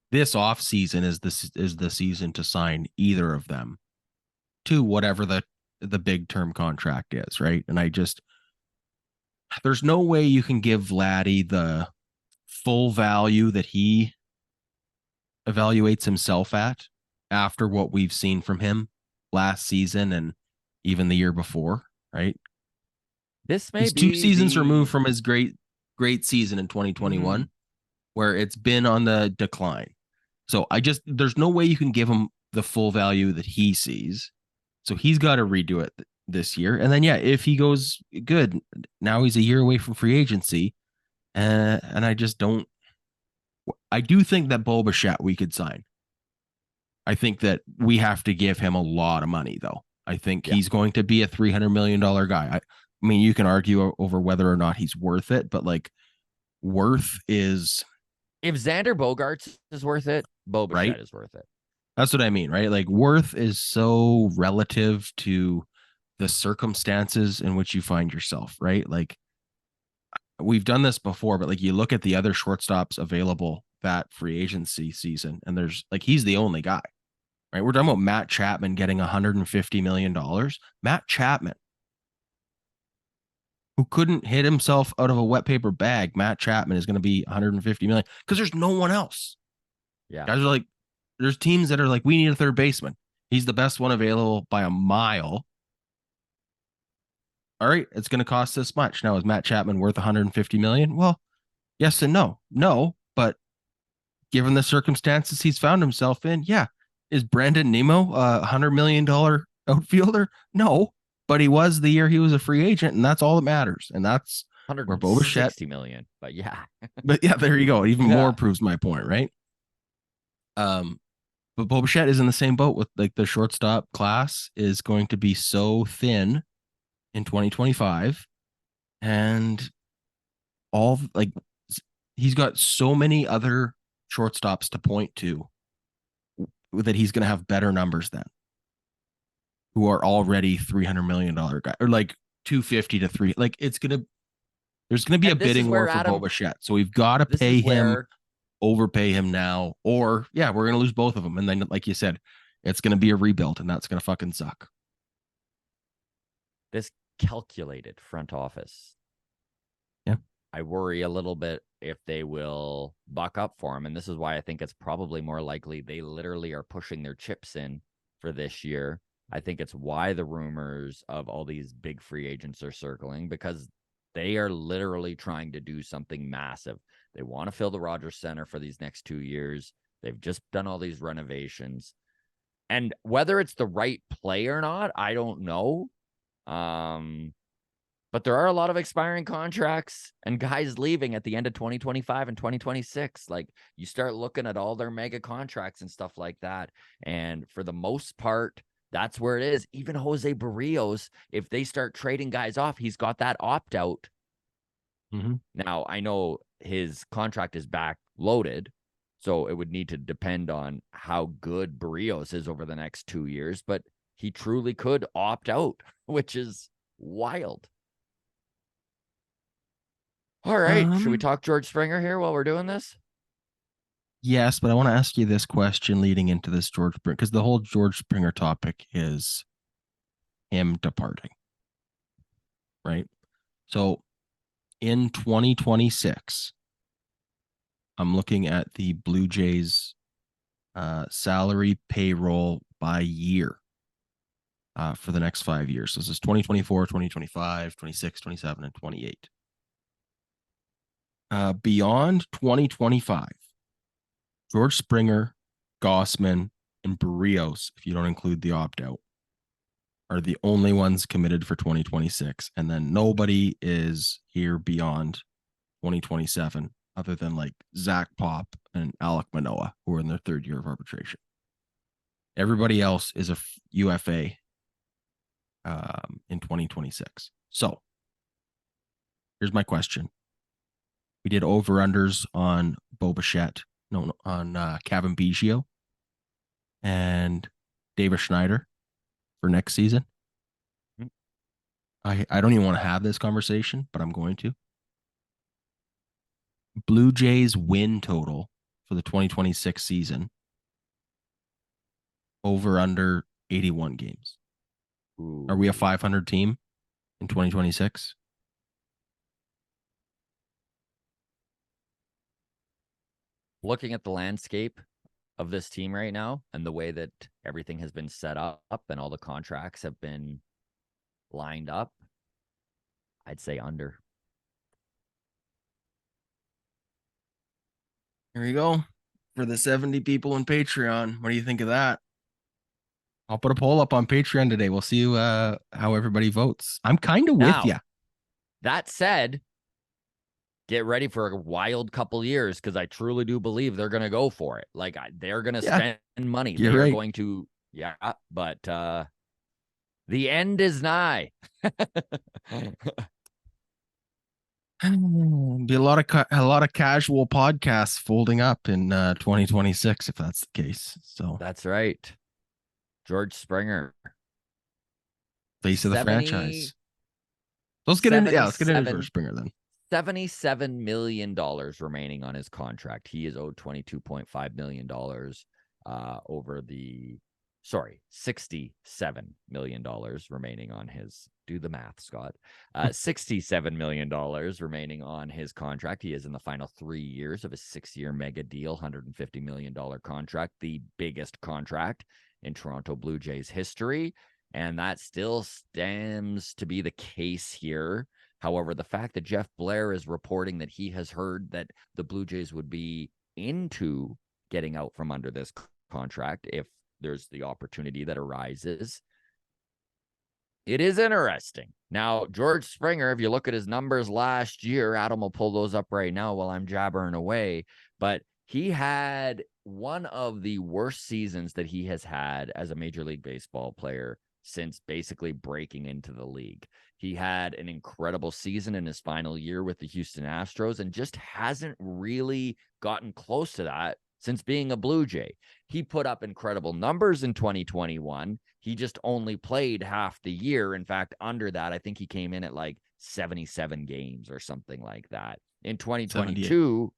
S1: This off season is the season to sign either of them to whatever the big term contract is, right? And there's no way you can give Vladdy the full value that he evaluates himself at after what we've seen from him last season and even the year before, right?
S2: This may
S1: He's
S2: be
S1: 2 seasons removed from his great season in 2021, where it's been on the decline. So there's no way you can give him the full value that he sees. So he's got to redo it this year. And then, if he goes good, now he's a year away from free agency. And I just don't. I do think that Bo Bichette we could sign. I think that we have to give him a lot of money, though. I think he's going to be a $300 million guy. I mean, you can argue over whether or not he's worth it, but like worth is.
S2: If Xander Bogaerts is worth it, Bo Bichette is worth it.
S1: That's what I mean, right? Like worth is so relative to the circumstances in which you find yourself, right? Like we've done this before, but like you look at the other shortstops available that free agency season, and there's like he's the only guy, right? We're talking about Matt Chapman getting $150 million. Matt Chapman, who couldn't hit himself out of a wet paper bag, Matt Chapman is going to be 150 million because there's no one else.
S2: Yeah.
S1: Guys are like, there's teams that are like, we need a third baseman. He's the best one available by a mile. All right, it's going to cost this much. Now, is Matt Chapman worth 150 million? Well, yes and no. No, but given the circumstances he's found himself in, yeah. Is Brandon Nimmo a $100 million outfielder? No, but he was the year he was a free agent, and that's all that matters. And that's where Bo Bichette,
S2: $160 million, but yeah.
S1: but yeah, there you go. Even more proves my point, right? But Bo Bichette is in the same boat with like the shortstop class is going to be so thin in 2025, and all like he's got so many other shortstops to point to that he's going to have better numbers than, who are already $300 million guy, or like 250 to 3. Like it's gonna, there's gonna be a bidding war for Bo Bichette, so we've got to pay him, overpay him now, or yeah, we're gonna lose both of them, and then like you said, it's gonna be a rebuild, and that's gonna fucking suck.
S2: This calculated front office,
S1: yeah,
S2: I worry a little bit if they will buck up for him, and this is why I think it's probably more likely they literally are pushing their chips in for this year. I think it's why the rumors of all these big free agents are circling, because they are literally trying to do something massive. They want to fill the Rogers Center for these next 2 years. They've just done all these renovations. And whether it's the right play or not, I don't know. But there are a lot of expiring contracts and guys leaving at the end of 2025 and 2026. Like you start looking at all their mega contracts and stuff like that. And for the most part, that's where it is. Even Jose Barrios, if they start trading guys off, he's got that opt out.
S1: Mm-hmm.
S2: Now, I know his contract is back loaded, so it would need to depend on how good Barrios is over the next 2 years, but he truly could opt out, which is wild. All right. Should we talk George Springer here while we're doing this?
S1: Yes, but I want to ask you this question leading into this George Springer, because the whole George Springer topic is him departing, right? So in 2026, I'm looking at the Blue Jays salary payroll by year for the next 5 years. So this is 2024, 2025, 26, 27, and 28. Beyond 2025, George Springer, Gossman, and Barrios, if you don't include the opt-out, are the only ones committed for 2026. And then nobody is here beyond 2027, other than like Zach Pop and Alek Manoah, who are in their third year of arbitration. Everybody else is a UFA in 2026. So here's my question. We did over-unders on Bo Bichette, on Kevin Biggio and Davis Schneider for next season. I don't even want to have this conversation, but I'm going to. Blue Jays win total for the 2026 season, over under 81 games. Ooh. Are we a 500 team in 2026?
S2: Looking at the landscape of this team right now and the way that everything has been set up and all the contracts have been lined up, I'd say under.
S1: There you go. For the 70 people in Patreon, what do you think of that? I'll put a poll up on Patreon today. We'll see how everybody votes. I'm kind of with you.
S2: That said, get ready for a wild couple years, because I truly do believe they're going to go for it. Like they're going to spend money. They're going to, but the end is nigh.
S1: Be a lot of casual podcasts folding up in 2026 if that's the case. So
S2: that's right. George Springer,
S1: face of the franchise. So let's get into George Springer then.
S2: $77 million remaining on his contract. He is owed $22.5 million $67 million remaining on his, do the math, Scott. $67 million remaining on his contract. He is in the final 3 years of his 6-year mega deal, $150 million contract, the biggest contract in Toronto Blue Jays history. And that still stands to be the case here. However, the fact that Jeff Blair is reporting that he has heard that the Blue Jays would be into getting out from under this contract if there's the opportunity that arises, it is interesting. Now, George Springer, if you look at his numbers last year, Adam will pull those up right now while I'm jabbering away, but he had one of the worst seasons that he has had as a Major League Baseball player since basically breaking into the league. He had an incredible season in his final year with the Houston Astros and just hasn't really gotten close to that since being a Blue Jay. He put up incredible numbers in 2021. He just only played half the year. In fact, under that, I think he came in at like 77 games or something like that. In 2022,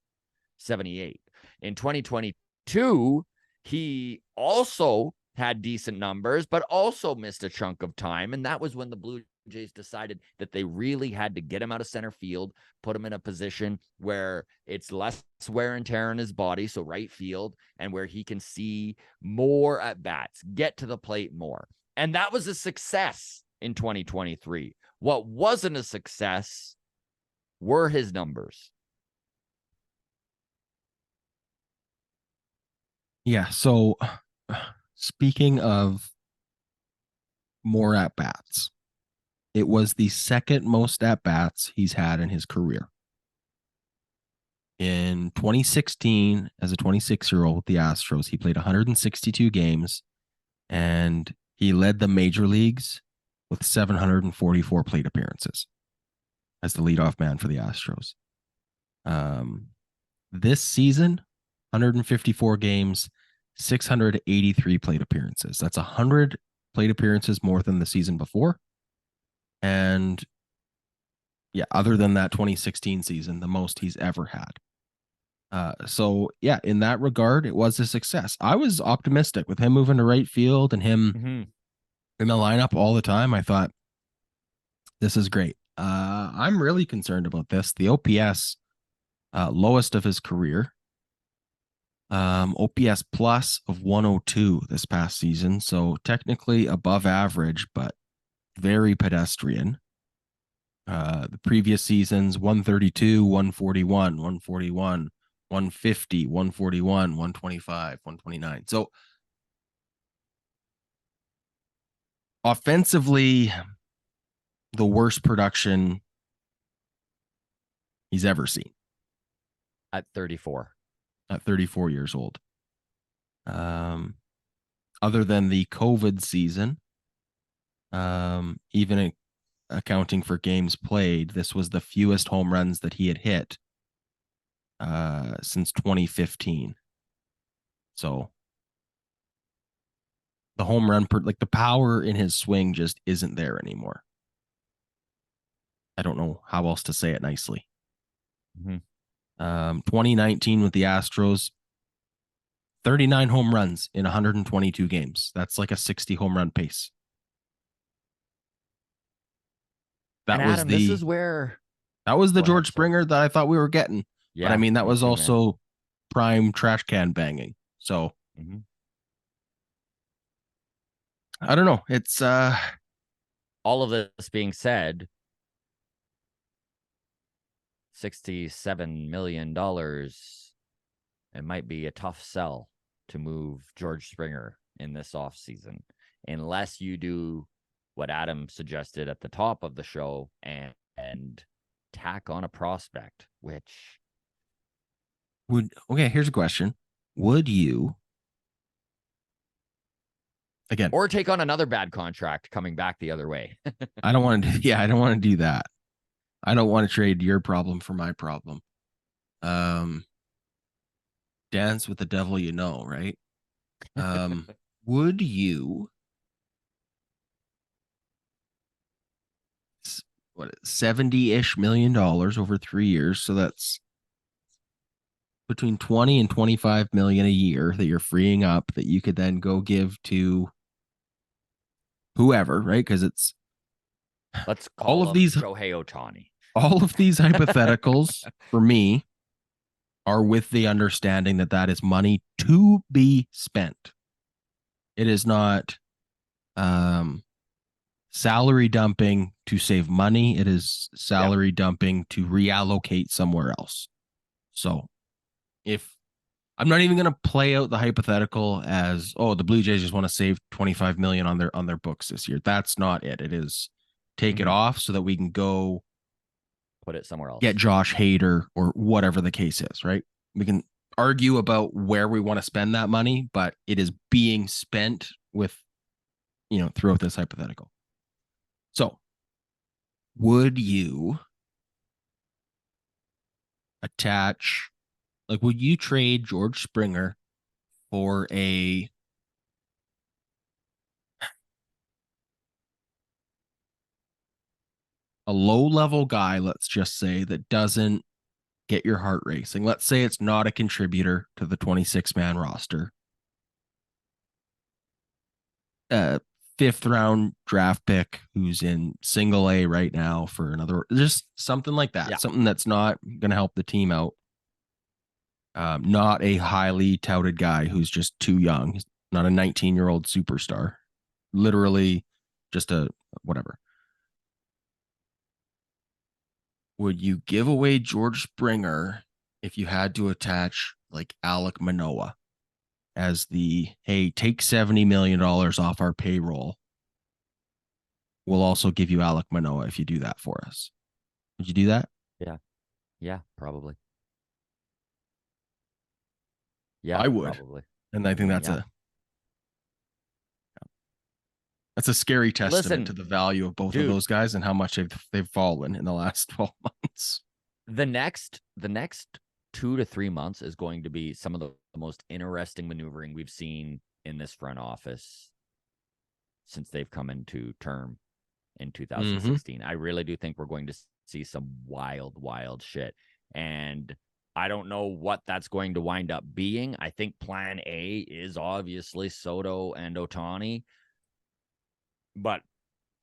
S2: 78. In 2022, he also had decent numbers, but also missed a chunk of time. And that was when the Blue Jays decided that they really had to get him out of center field, put him in a position where it's less wear and tear on his body, so right field, and where he can see more at bats, get to the plate more. And that was a success in 2023. What wasn't a success were his numbers.
S1: Yeah, so speaking of more at-bats, it was the second most at-bats he's had in his career. In 2016, as a 26-year-old with the Astros, he played 162 games, and he led the major leagues with 744 plate appearances as the leadoff man for the Astros. This season, 154 games, 683 plate appearances. That's 100 plate appearances more than the season before. And yeah, other than that 2016 season, the most he's ever had. So yeah, in that regard, it was a success. I was optimistic with him moving to right field and him in the lineup all the time. I thought, this is great. I'm really concerned about this. The OPS, lowest of his career. OPS plus of 102 this past season. So technically above average, but very pedestrian. The previous seasons, 132, 141, 141, 150, 141, 125, 129. So offensively, the worst production he's ever seen.
S2: At 34.
S1: At 34 years old. Other than the COVID season, even accounting for games played, this was the fewest home runs that he had hit since 2015. So the home run, like the power in his swing just isn't there anymore. I don't know how else to say it nicely. 2019 with the Astros, 39 home runs in 122 games. That's like a 60 home run pace.
S2: That was Adam, this is where
S1: that was the George Springer that I thought we were getting. Yeah, but I mean, that was also prime trash can banging. So I don't know. It's
S2: all of this being said, $67 million. It might be a tough sell to move George Springer in this offseason, unless you do what Adam suggested at the top of the show and tack on a prospect, which
S1: here's a question. Would you again
S2: or take on another bad contract coming back the other way?
S1: I don't want to I don't want to do that. I don't want to trade your problem for my problem. Dance with the devil, you know, right? Would you $70-ish million over 3 years. So that's between 20 and 25 million a year that you're freeing up that you could then go give to whoever, right? Because it's
S2: Let's
S1: all
S2: call
S1: of
S2: him
S1: these
S2: Shohei Ohtani.
S1: all of these hypotheticals for me are with the understanding that that is money to be spent. It is not salary dumping to save money. It is salary dumping to reallocate somewhere else. So if I'm not even going to play out the hypothetical as, oh, the Blue Jays just want to save 25 million on their books this year. That's not it. It is take it off so that we can go
S2: put it somewhere else.
S1: Get Josh Hader or whatever the case is, right? We can argue about where we want to spend that money, but it is being spent with, throughout this hypothetical. So, would you would you trade George Springer for a low-level guy, let's just say, that doesn't get your heart racing? Let's say it's not a contributor to the 26-man roster. Fifth round draft pick who's in single A right now for another, just something like that. Yeah. Something that's not going to help the team out. Not a highly touted guy who's just too young. He's not a 19-year-old superstar. Literally just a whatever. Would you give away George Springer if you had to attach like Alek Manoah as the, hey, take $70 million off our payroll? We'll also give you Alek Manoah if you do that for us. Would you do that?
S2: Yeah. Yeah, probably. Yeah,
S1: I would.
S2: Probably.
S1: And I think that's a scary testament to the value of both of those guys and how much they've fallen in the last 12 months.
S2: The next 2 to 3 months is going to be some of the most interesting maneuvering we've seen in this front office since they've come into term in 2016. I really do think we're going to see some wild shit. And I don't know what that's going to wind up being. I think plan A is obviously Soto and Ohtani. But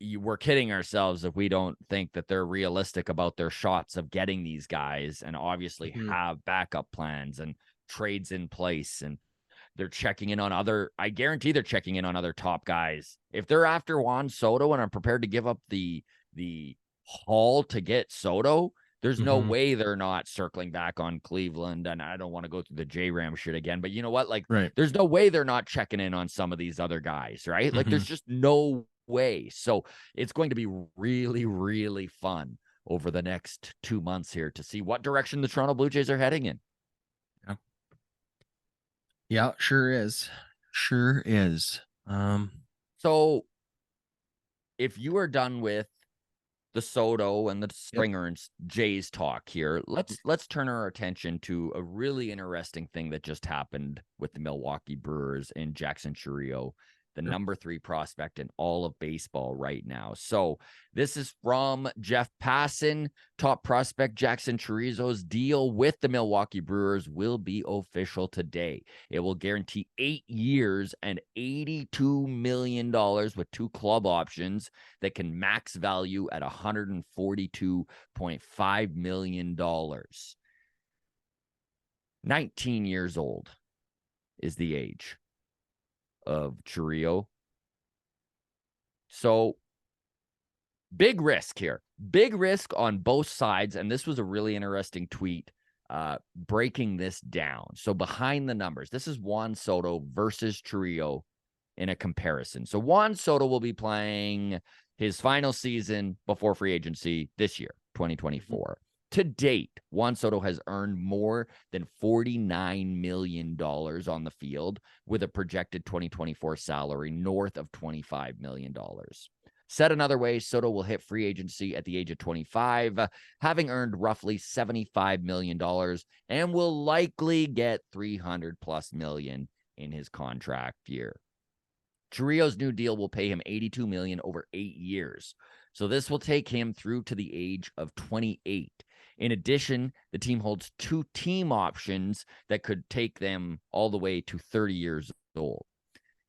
S2: we're kidding ourselves if we don't think that they're realistic about their shots of getting these guys and obviously have backup plans and trades in place. And they're checking in on I guarantee they're checking in on other top guys. If they're after Juan Soto and are prepared to give up the haul to get Soto, there's no way they're not circling back on Cleveland. And I don't want to go through the J-Ram shit again, but you know what? Like, there's no way they're not checking in on some of these other guys, right? Like, there's just no way. So it's going to be really, really fun over the next 2 months here to see what direction the Toronto Blue Jays are heading in.
S1: Yeah, sure is.
S2: So if you are done with the Soto and the Springer and Jays talk here, let's turn our attention to a really interesting thing that just happened with the Milwaukee Brewers and Jackson Chourio, the number 3 prospect in all of baseball right now. So this is from Jeff Passan. Top prospect Jackson Chourio's deal with the Milwaukee Brewers will be official today. It will guarantee 8 years and $82 million with 2 club options that can max value at $142.5 million. 19 years old is the age of Chourio. So big risk here. Big risk on both sides. And this was a really interesting tweet breaking this down. So behind the numbers, this is Juan Soto versus Chourio in a comparison. So Juan Soto will be playing his final season before free agency this year, 2024. To date, Juan Soto has earned more than $49 million on the field with a projected 2024 salary north of $25 million. Said another way, Soto will hit free agency at the age of 25, having earned roughly $75 million, and will likely get $300+ million in his contract year. Chiriot's new deal will pay him $82 million over 8 years. So this will take him through to the age of 28. In addition, the team holds 2 team options that could take them all the way to 30 years old.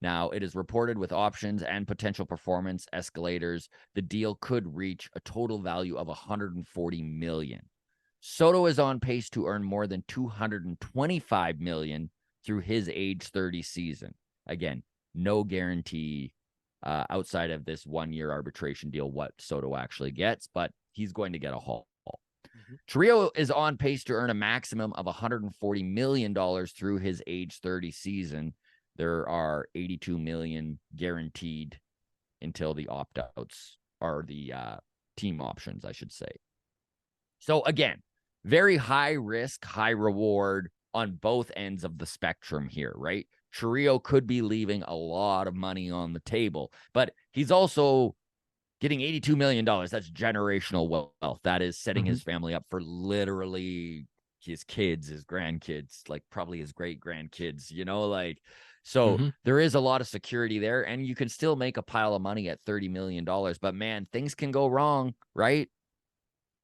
S2: Now, it is reported with options and potential performance escalators, the deal could reach a total value of $140 million. Soto is on pace to earn more than $225 million through his age 30 season. Again, no guarantee outside of this 1-year arbitration deal what Soto actually gets, but he's going to get a haul. Chiriot is on pace to earn a maximum of $140 million through his age 30 season. There are $82 million guaranteed until the opt-outs or the team options, I should say. So again, very high risk, high reward on both ends of the spectrum here, right? Chiriot could be leaving a lot of money on the table, but he's also getting $82 million. That's generational wealth. That is setting his family up for literally his kids, his grandkids, like probably his great grandkids, so there is a lot of security there, and you can still make a pile of money at $30 million, but man, things can go wrong, right?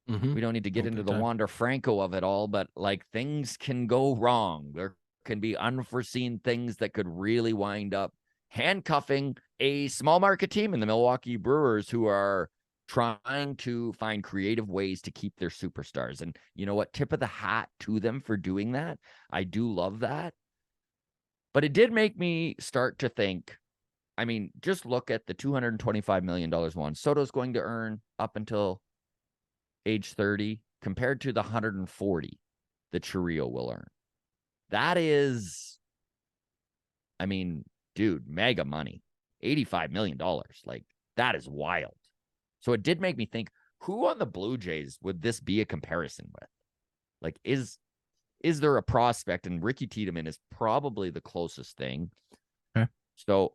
S2: We don't need to get into the Wander Franco of it all, but like things can go wrong. There can be unforeseen things that could really wind up handcuffing a small market team in the Milwaukee Brewers who are trying to find creative ways to keep their superstars. And you know what? Tip of the hat to them for doing that. I do love that. But it did make me start to think, I mean, just look at the $225 million Juan Soto's going to earn up until age 30 compared to the 140 that Chiriot will earn. That is, I mean, dude, mega money. $85 million. Like, that is wild. So it did make me think, who on the Blue Jays would this be a comparison with? Like, is there a prospect? And Ricky Tiedemann is probably the closest thing.
S1: Okay.
S2: So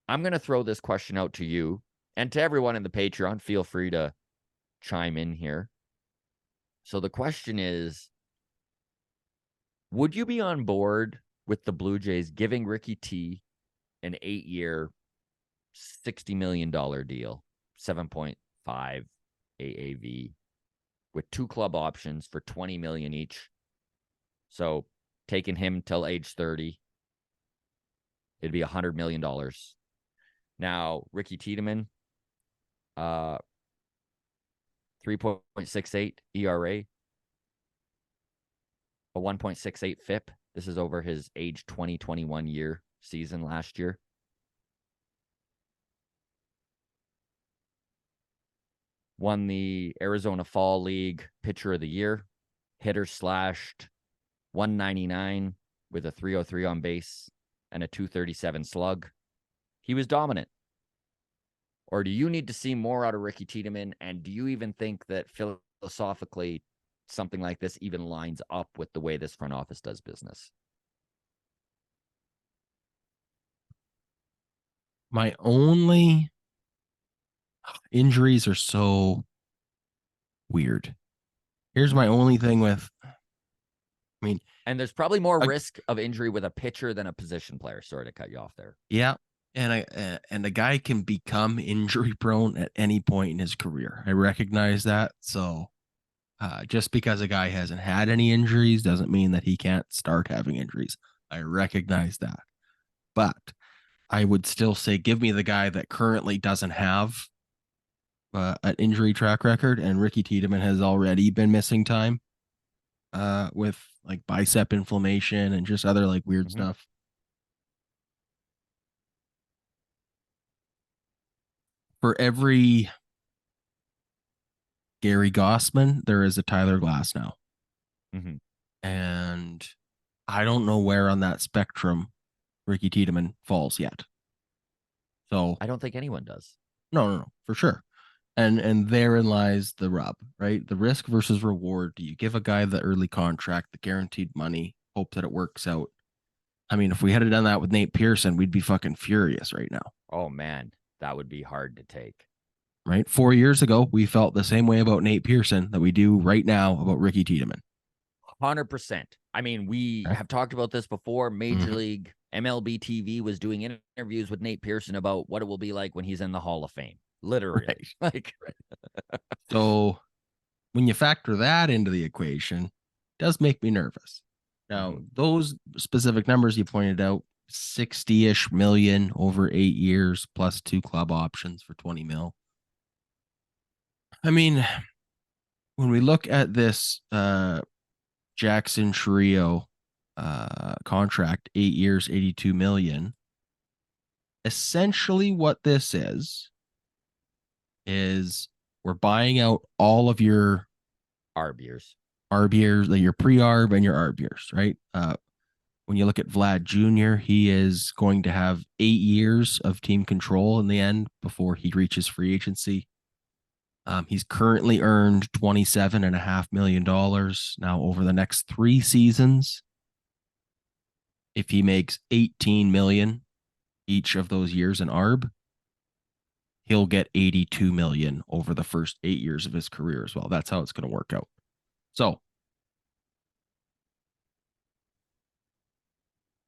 S2: I'm going to throw this question out to you and to everyone in the Patreon. Feel free to chime in here. So the question is, would you be on board with the Blue Jays giving Ricky T an 8-year, $60 million deal, 7.5 AAV, with 2 club options for $20 million each? So taking him till age 30, it'd be $100 million. Now, Ricky Tiedemann, 3.68 ERA, a 1.68 FIP. This is over his age 2021 year season last year. Won the Arizona Fall League Pitcher of the Year. Hitter slashed 199 with a 303 on base and a 237 slug. He was dominant. Or do you need to see more out of Ricky Tiedemann? And do you even think that philosophically something like this even lines up with the way this front office does business?
S1: My only injuries are so weird. Here's my only thing with,
S2: and there's probably more risk of injury with a pitcher than a position player. Sorry to cut you off there.
S1: Yeah. And a guy can become injury prone at any point in his career. I recognize that. So just because a guy hasn't had any injuries doesn't mean that he can't start having injuries. I recognize that. But I would still say give me the guy that currently doesn't have an injury track record. And Ricky Tiedemann has already been missing time with like bicep inflammation and just other like weird stuff. For every Gary Gossman, there is a Tyler Glass now. And I don't know where on that spectrum Ricky Tiedemann falls yet. So
S2: I don't think anyone does.
S1: No, for sure. And therein lies the rub, right? The risk versus reward. Do you give a guy the early contract, the guaranteed money, hope that it works out? I mean, if we had done that with Nate Pearson, we'd be fucking furious right now.
S2: Oh, man. That would be hard to take.
S1: Right? 4 years ago, we felt the same way about Nate Pearson that we do right now about Ricky Tiedemann.
S2: 100%. I mean, we have talked about this before. Major League MLB TV was doing interviews with Nate Pearson about what it will be like when he's in the Hall of Fame. Literally.
S1: Right. So when you factor that into the equation, it does make me nervous. Now, those specific numbers you pointed out, 60-ish million over 8 years plus 2 club options for 20 mil. I mean, when we look at this Jackson Trio contract, 8 years, 82 million, essentially what this is we're buying out all of your
S2: ARB years,
S1: like your pre-ARB and your ARB years, right? When you look at Vlad Jr., he is going to have 8 years of team control in the end before he reaches free agency. He's currently earned $27.5 million. Now, over the next 3 seasons, if he makes 18 million each of those years in ARB, he'll get 82 million over the first 8 years of his career as well. That's how it's going to work out. So,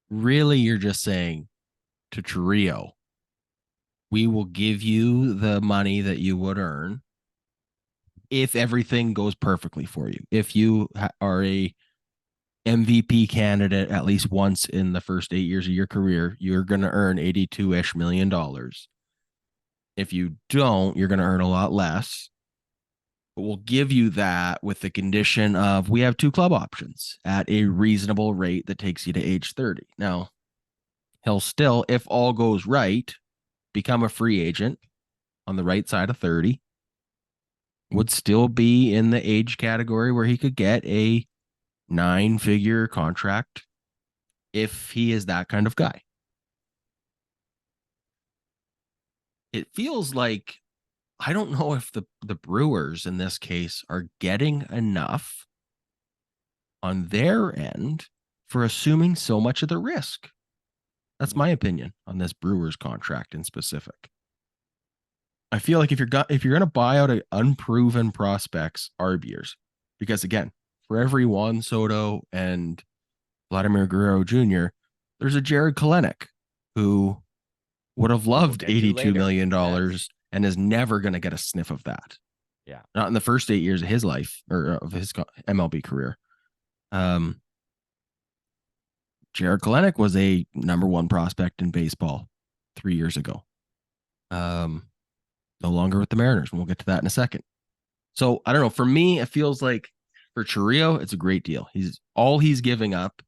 S1: really, you're just saying to Trio, we will give you the money that you would earn if everything goes perfectly for you. If you are a MVP candidate at least once in the first 8 years of your career, you're going to earn 82-ish million dollars. If you don't, you're going to earn a lot less. But we'll give you that with the condition of we have 2 club options at a reasonable rate that takes you to age 30. Now, he'll still, if all goes right, become a free agent on the right side of 30. Would still be in the age category where he could get a 9-figure contract if he is that kind of guy. It feels like, I don't know if the Brewers in this case are getting enough on their end for assuming so much of the risk. That's my opinion on this Brewers contract in specific. I feel like if you're going to buy out an unproven prospects ARB years, because again, for every Juan Soto and Vladimir Guerrero Jr., there's a Jared Kelenic who would have loved $82 million and is never going to get a sniff of that.
S2: Yeah.
S1: Not in the first 8 years of his life or of his MLB career. Jared Kelenic was a number 1 prospect in baseball 3 years ago. No longer with the Mariners, and we'll get to that in a second. So I don't know. For me, it feels like for Chirrillo, it's a great deal. He's giving up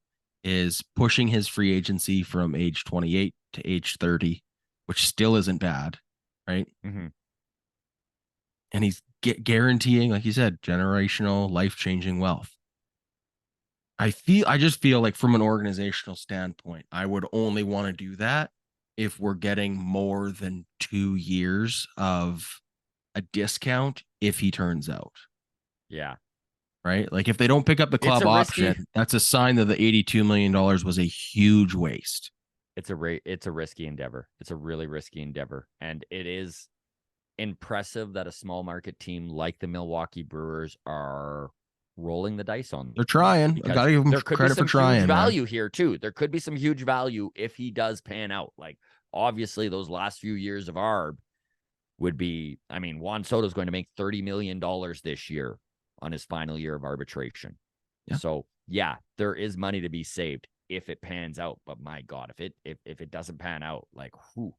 S1: is pushing his free agency from age 28 to age 30, which still isn't bad, right?
S2: Mm-hmm.
S1: And he's guaranteeing, like you said, generational, life-changing wealth. I just feel like from an organizational standpoint, I would only want to do that if we're getting more than 2 years of a discount if he turns out.
S2: Yeah.
S1: Right? Like if they don't pick up the club option, that's a sign that the $82 million was a huge waste.
S2: It's a risky endeavor. It's a really risky endeavor. And it is impressive that a small market team like the Milwaukee Brewers are rolling the dice on.
S1: They're trying. I gotta give them credit for trying.
S2: Huge value here too. There could be some huge value if he does pan out. Like obviously those last few years of ARB would be, I mean, Juan Soto is going to make $30 million this year on his final year of arbitration. Yeah. So yeah, there is money to be saved if it pans out. But my God, if it doesn't pan out, like who?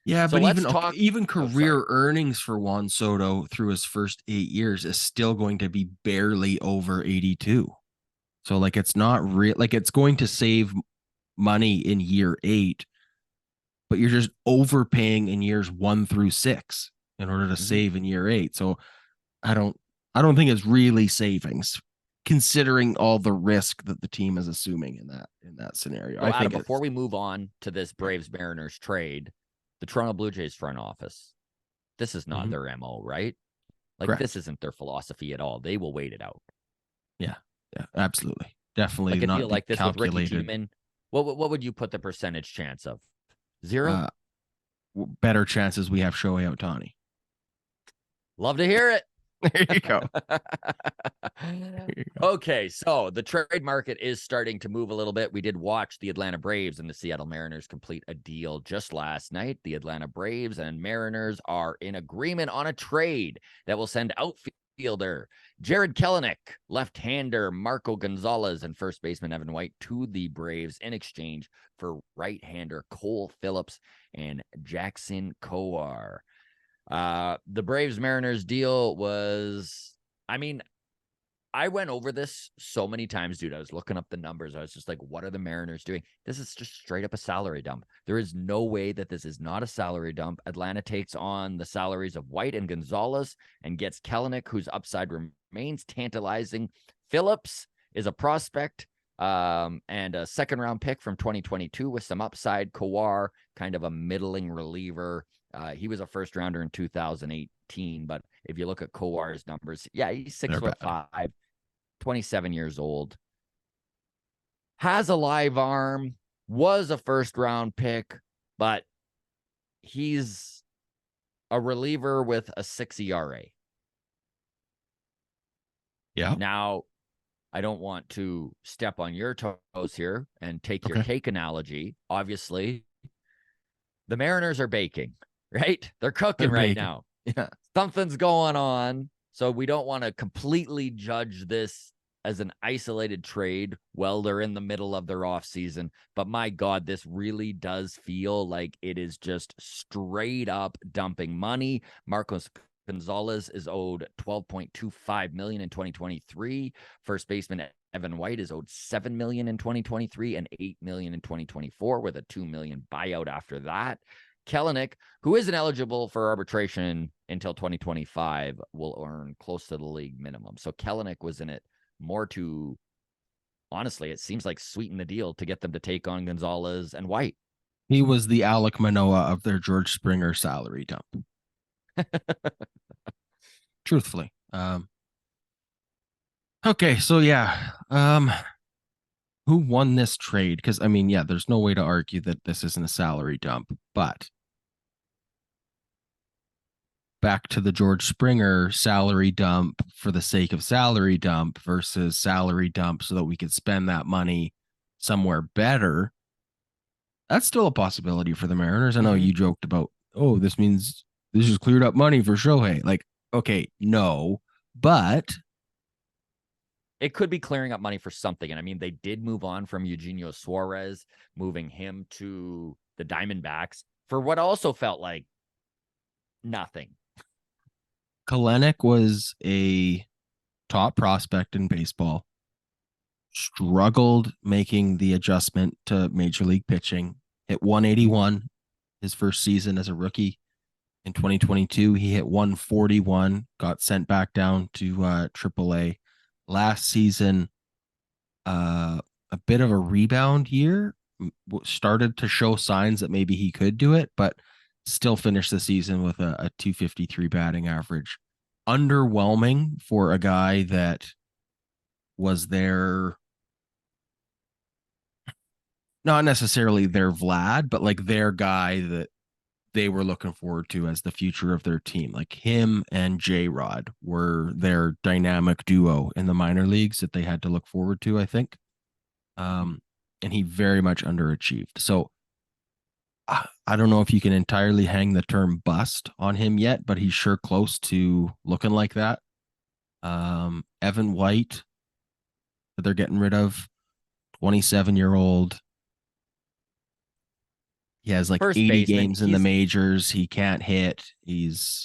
S1: Yeah, so but even career earnings for Juan Soto through his first 8 years is still going to be barely over 82. So like it's not real, like it's going to save money in year 8, but you're just overpaying in years 1 through 6 in order to save in year 8. So I don't think it's really savings considering all the risk that the team is assuming in that scenario.
S2: So I think before we move on to this Braves Mariners trade, the Toronto Blue Jays front office, this is not their MO, right? Like Correct. This isn't their philosophy at all. They will wait it out.
S1: Yeah, absolutely. Definitely like not like this calculated. With Ricky Tiedemann,
S2: what would you put the percentage chance of? 0?
S1: Better chances we have Shohei Ohtani.
S2: Love to hear it.
S1: There you go.
S2: Okay, so the trade market is starting to move a little bit. We did watch the Atlanta Braves and the Seattle Mariners complete a deal just last night. The Atlanta Braves and Mariners are in agreement on a trade that will send outfielder Jared Kelenic, left-hander Marco Gonzalez, and first baseman Evan White to the Braves in exchange for right-hander Cole Phillips and Jackson Kowar. The Braves-Mariners deal was, I mean, I went over this so many times, dude. I was looking up the numbers. I was just like, what are the Mariners doing? This is just straight up a salary dump. There is no way that this is not a salary dump. Atlanta takes on the salaries of White and Gonzalez and gets Kelenic, whose upside remains tantalizing. Phillips is a prospect and a second-round pick from 2022 with some upside. Kowar, kind of a middling reliever. He was a first-rounder in 2018, but if you look at Kowar's numbers, yeah, he's 6'5", 27 years old, has a live arm, was a first-round pick, but he's a reliever with a 6 ERA.
S1: Yeah.
S2: Now, I don't want to step on your toes here and take your cake analogy. Obviously, the Mariners are baking, right? They're cooking right now.
S1: Yeah.
S2: Something's going on. So we don't want to completely judge this as an isolated trade. Well, they're in the middle of their offseason. But my God, this really does feel like it is just straight up dumping money. Marcos Gonzalez is owed $12.25 million in 2023. First baseman Evan White is owed $7 million in 2023 and $8 million in 2024 with a $2 million buyout after that. Kelenic, who isn't eligible for arbitration until 2025, will earn close to the league minimum. So Kelenic was in it more to, honestly, it seems like sweeten the deal to get them to take on Gonzalez and White.
S1: He was the Alek Manoah of their George Springer salary dump. Truthfully. Okay, so yeah. Who won this trade? Because I mean, yeah, there's no way to argue that this isn't a salary dump, but back to the George Springer salary dump for the sake of salary dump versus salary dump so that we could spend that money somewhere better. That's still a possibility for the Mariners. I know you joked about, oh, this means this is cleared up money for Shohei. Like, okay, no, but
S2: it could be clearing up money for something. And I mean, they did move on from Eugenio Suarez, moving him to the Diamondbacks for what also felt like nothing.
S1: Kelenic was a top prospect in baseball, struggled making the adjustment to major league pitching, hit 181 his first season as a rookie. In 2022, he hit 141, got sent back down to AAA. Last season, a bit of a rebound year, started to show signs that maybe he could do it, but still finished the season with a 253 batting average. Underwhelming for a guy that was their, not necessarily their Vlad, but like their guy that they were looking forward to as the future of their team. Like him and J-Rod were their dynamic duo in the minor leagues that they had to look forward to, I think. And he very much underachieved. So I don't know if you can entirely hang the term bust on him yet, but he's sure close to looking like that. Evan White, that they're getting rid of, 27-year-old. He has like
S2: First
S1: 80
S2: baseman,
S1: games in the majors. He can't hit. Yeah,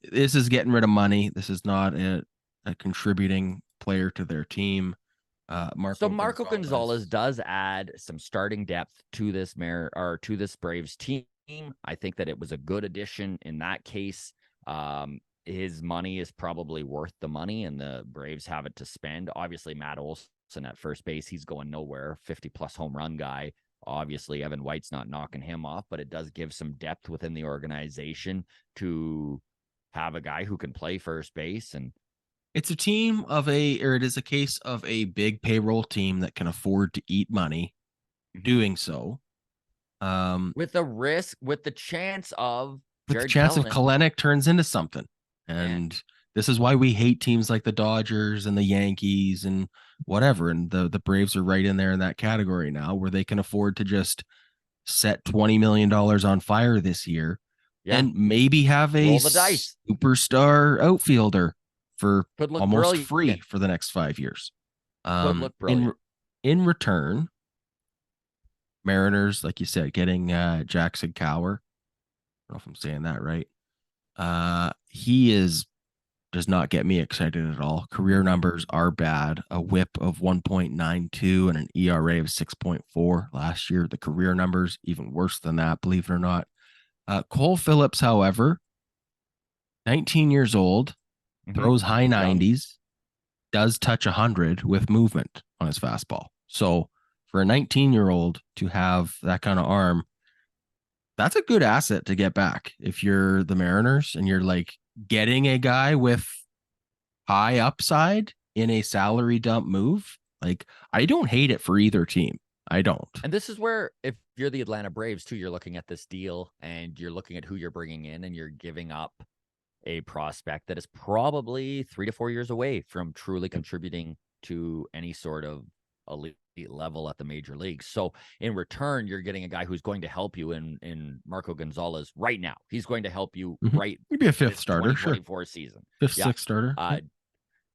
S1: this is getting rid of money. This is not a contributing player to their team.
S2: Marco Gonzalez does add some starting depth to this Braves team. I think that it was a good addition in that case. His money is probably worth the money, and the Braves have it to spend. Obviously, Matt Olson at first base, he's going nowhere. 50-plus home run guy. Obviously, Evan White's not knocking him off, but it does give some depth within the organization to have a guy who can play first base. And
S1: it is a case of a big payroll team that can afford to eat money doing so.
S2: With the chance of
S1: Kelenic turns into something.
S2: Yeah.
S1: And this is why we hate teams like the Dodgers and the Yankees and whatever. And the Braves are right in there in that category now, where they can afford to just set $20 million on fire this year
S2: Yeah.
S1: and maybe have a
S2: Roll the dice.
S1: superstar outfielder for
S2: Could look
S1: almost
S2: brilliant.
S1: free for the next 5 years.
S2: Could look
S1: In
S2: brilliant.
S1: return, Mariners, like you said, getting Jackson Cower. I don't know if I'm saying that right. He does not get me excited at all. Career numbers are bad. A WHIP of 1.92 and an ERA of 6.4 last year. The career numbers even worse than that, believe it or not. Cole Phillips, however, 19 years old, throws high 90s, does touch 100 with movement on his fastball. So for a 19-year-old to have that kind of arm, that's a good asset to get back if you're the Mariners and you're like getting a guy with high upside in a salary dump move. Like, I don't hate it for either team. I don't.
S2: And this is where, if you're the Atlanta Braves too, you're looking at this deal and you're looking at who you're bringing in, and you're giving up a prospect that is probably 3 to 4 years away from truly contributing to any sort of elite level at the major leagues. So in return, you're getting a guy who's going to help you in Marco Gonzalez right now. He's going to help you right.
S1: Maybe a fifth starter,
S2: 2024 season.
S1: Fifth, sixth starter.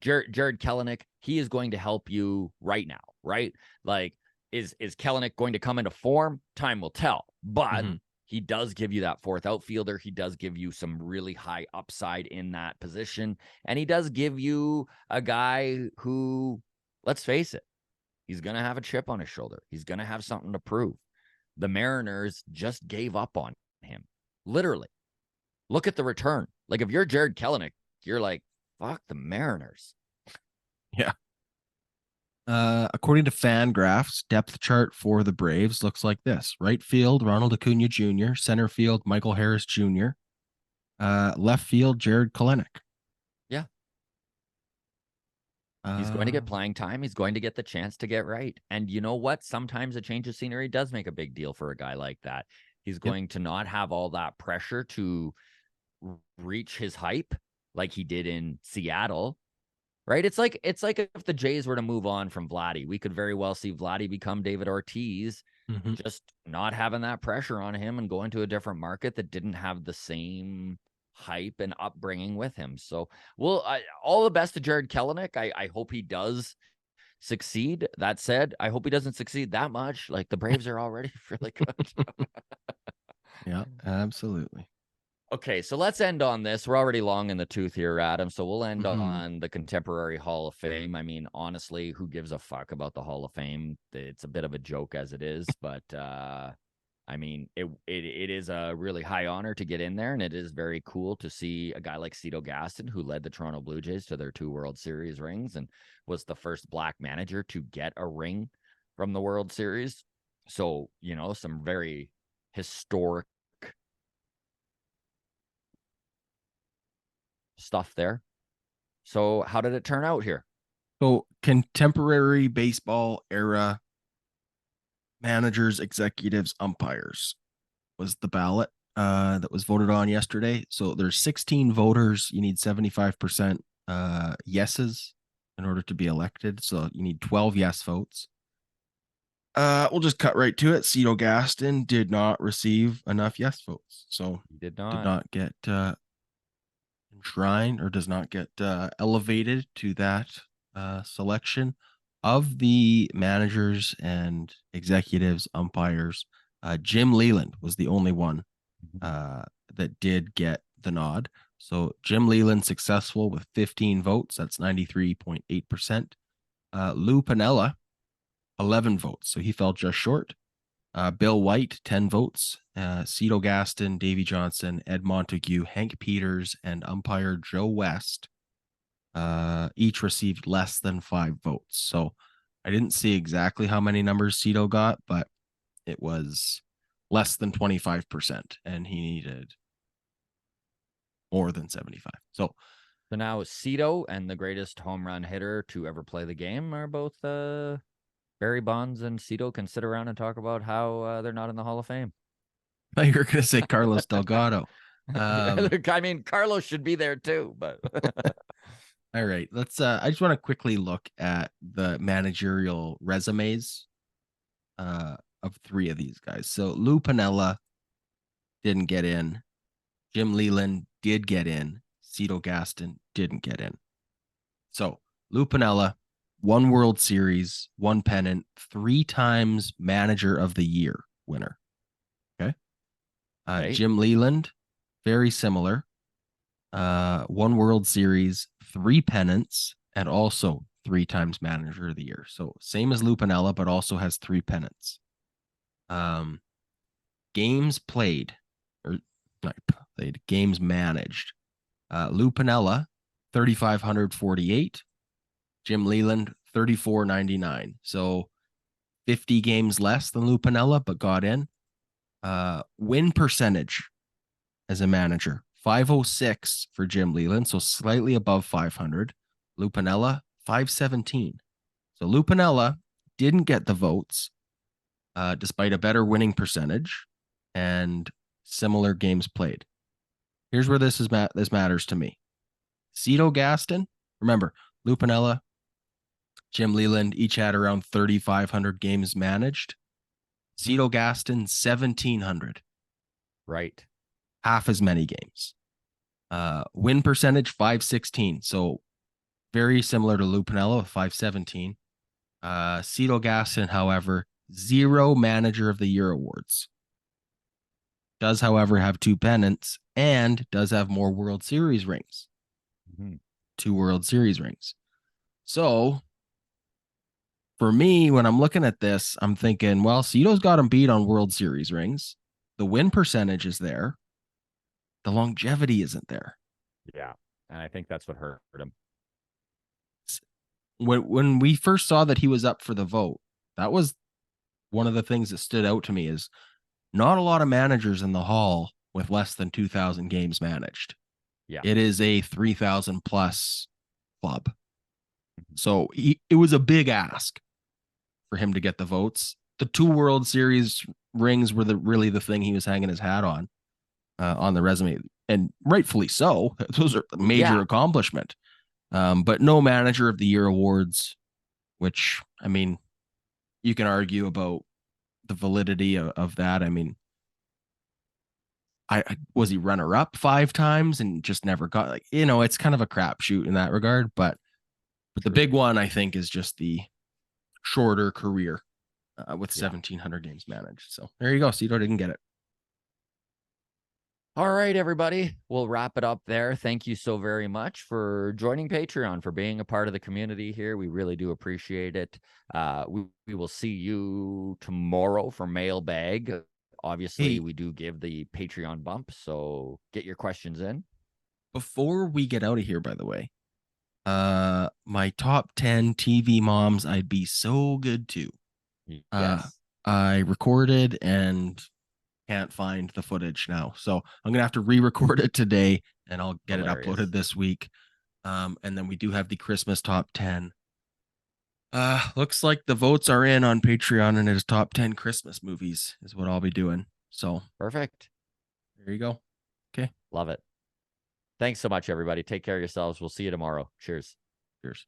S2: Jared Kelenic, he is going to help you right now, right? Like, is Kelenic going to come into form? Time will tell. But he does give you that fourth outfielder. He does give you some really high upside in that position. And he does give you a guy who, let's face it, he's going to have a chip on his shoulder. He's going to have something to prove. The Mariners just gave up on him. Literally. Look at the return. Like, if you're Jared Kelenic, you're like, fuck the Mariners.
S1: Yeah. According to Fangraphs, depth chart for the Braves looks like this: right field, Ronald Acuna Jr., center field, Michael Harris Jr., left field, Jared Kelenic.
S2: Yeah. He's going to get playing time. He's going to get the chance to get right. And you know what? Sometimes a change of scenery does make a big deal for a guy like that. He's going to not have all that pressure to reach his hype like he did in Seattle. Right? It's like if the Jays were to move on from Vladdy, we could very well see Vladdy become David Ortiz, just not having that pressure on him and going to a different market that didn't have the same hype and upbringing with him. So, all the best to Jared Kelenic. I hope he does succeed. That said, I hope he doesn't succeed that much. Like, the Braves are already really good.
S1: Yeah, absolutely.
S2: Okay, so let's end on this. We're already long in the tooth here, Adam. So we'll end on the Contemporary Hall of Fame. I mean, honestly, who gives a fuck about the Hall of Fame? It's a bit of a joke as it is, but I mean, it is a really high honor to get in there, and it is very cool to see a guy like Cito Gaston, who led the Toronto Blue Jays to their 2 World Series rings and was the first Black manager to get a ring from the World Series. So, some very historic stuff there. So how did it turn out here?
S1: So contemporary baseball era managers, executives, umpires was the ballot that was voted on yesterday. So there's 16 voters. You need 75% yeses in order to be elected. So you need 12 yes votes. We'll just cut right to it. Cito Gaston did not receive enough yes votes. So
S2: He did
S1: not get enshrined or does not get elevated to that selection of the managers and executives, umpires. Jim Leland was the only one that did get the nod. So Jim Leland successful with 15 votes. That's 93.8%. Lou Piniella, 11 votes. So he fell just short. Bill White, 10 votes. Cito Gaston, Davey Johnson, Ed Montague, Hank Peters, and umpire Joe West each received less than 5 votes. So I didn't see exactly how many numbers Cito got, but it was less than 25%, and he needed more than 75. So
S2: now Cito and the greatest home run hitter to ever play the game are both Barry Bonds and Cito can sit around and talk about how they're not in the Hall of Fame.
S1: I thought you were going to say Carlos Delgado.
S2: I mean, Carlos should be there too, but
S1: all right, let's I just want to quickly look at the managerial resumes of three of these guys. So Lou Piniella didn't get in. Jim Leland did get in. Cito Gaston didn't get in. So Lou Piniella, one World Series, one pennant, 3 times Manager of the Year winner. Okay.
S2: Right.
S1: Jim Leland, very similar. One World Series, 3 pennants, and also 3 times Manager of the Year. So same as Lou Piniella, but also has 3 pennants. Games played, or not played, games managed. Lou Piniella, 3,548. Jim Leland, 3,499. So 50 games less than Lou Piniella, but got in. Win percentage as a manager, 506 for Jim Leland, so slightly above 500. Lou Piniella, 517. So Lou Piniella didn't get the votes, despite a better winning percentage and similar games played. Here's where this matters to me. Cito Gaston, remember, Lou Piniella, Jim Leland each had around 3,500 games managed. Cito Gaston, 1,700.
S2: Right.
S1: Half as many games. Win percentage, 516. So very similar to Lou Piniella with 517. Cito Gaston, however, 0 Manager of the Year awards. Does, however, have 2 pennants and does have more World Series rings. 2 World Series rings. So for me, when I'm looking at this, I'm thinking, well, Cito's got him beat on World Series rings. The win percentage is there. The longevity isn't there.
S2: Yeah. And I think that's what hurt him.
S1: When we first saw that he was up for the vote, that was one of the things that stood out to me is not a lot of managers in the hall with less than 2,000 games managed.
S2: Yeah.
S1: It is a 3,000 plus club. So it was a big ask for him to get the votes. The 2 World Series rings were really the thing he was hanging his hat on the resume, and rightfully so. Those are a major accomplishment. But no Manager of the Year awards, which, I mean, you can argue about the validity of that. I mean, I was he runner up 5 times and just never got, like, it's kind of a crapshoot in that regard. But the big one, I think, is just the shorter career with 1,700 games managed. So there you go. Cito didn't get it.
S2: All right, everybody. We'll wrap it up there. Thank you so very much for joining Patreon, for being a part of the community here. We really do appreciate it. We will see you tomorrow for mailbag. Obviously, we do give the Patreon bump, so get your questions in.
S1: Before we get out of here, by the way, my top 10 TV moms I'd be so good to.
S2: Yes.
S1: I recorded and can't find the footage now, so I'm gonna have to re-record it today, and I'll get it uploaded this week. And then we do have the Christmas top 10. Looks like the votes are in on Patreon, and it is top 10 Christmas movies is what I'll be doing. So
S2: perfect.
S1: There you go. Okay.
S2: Love it. Thanks so much, everybody. Take care of yourselves. We'll see you tomorrow. Cheers.
S1: Cheers.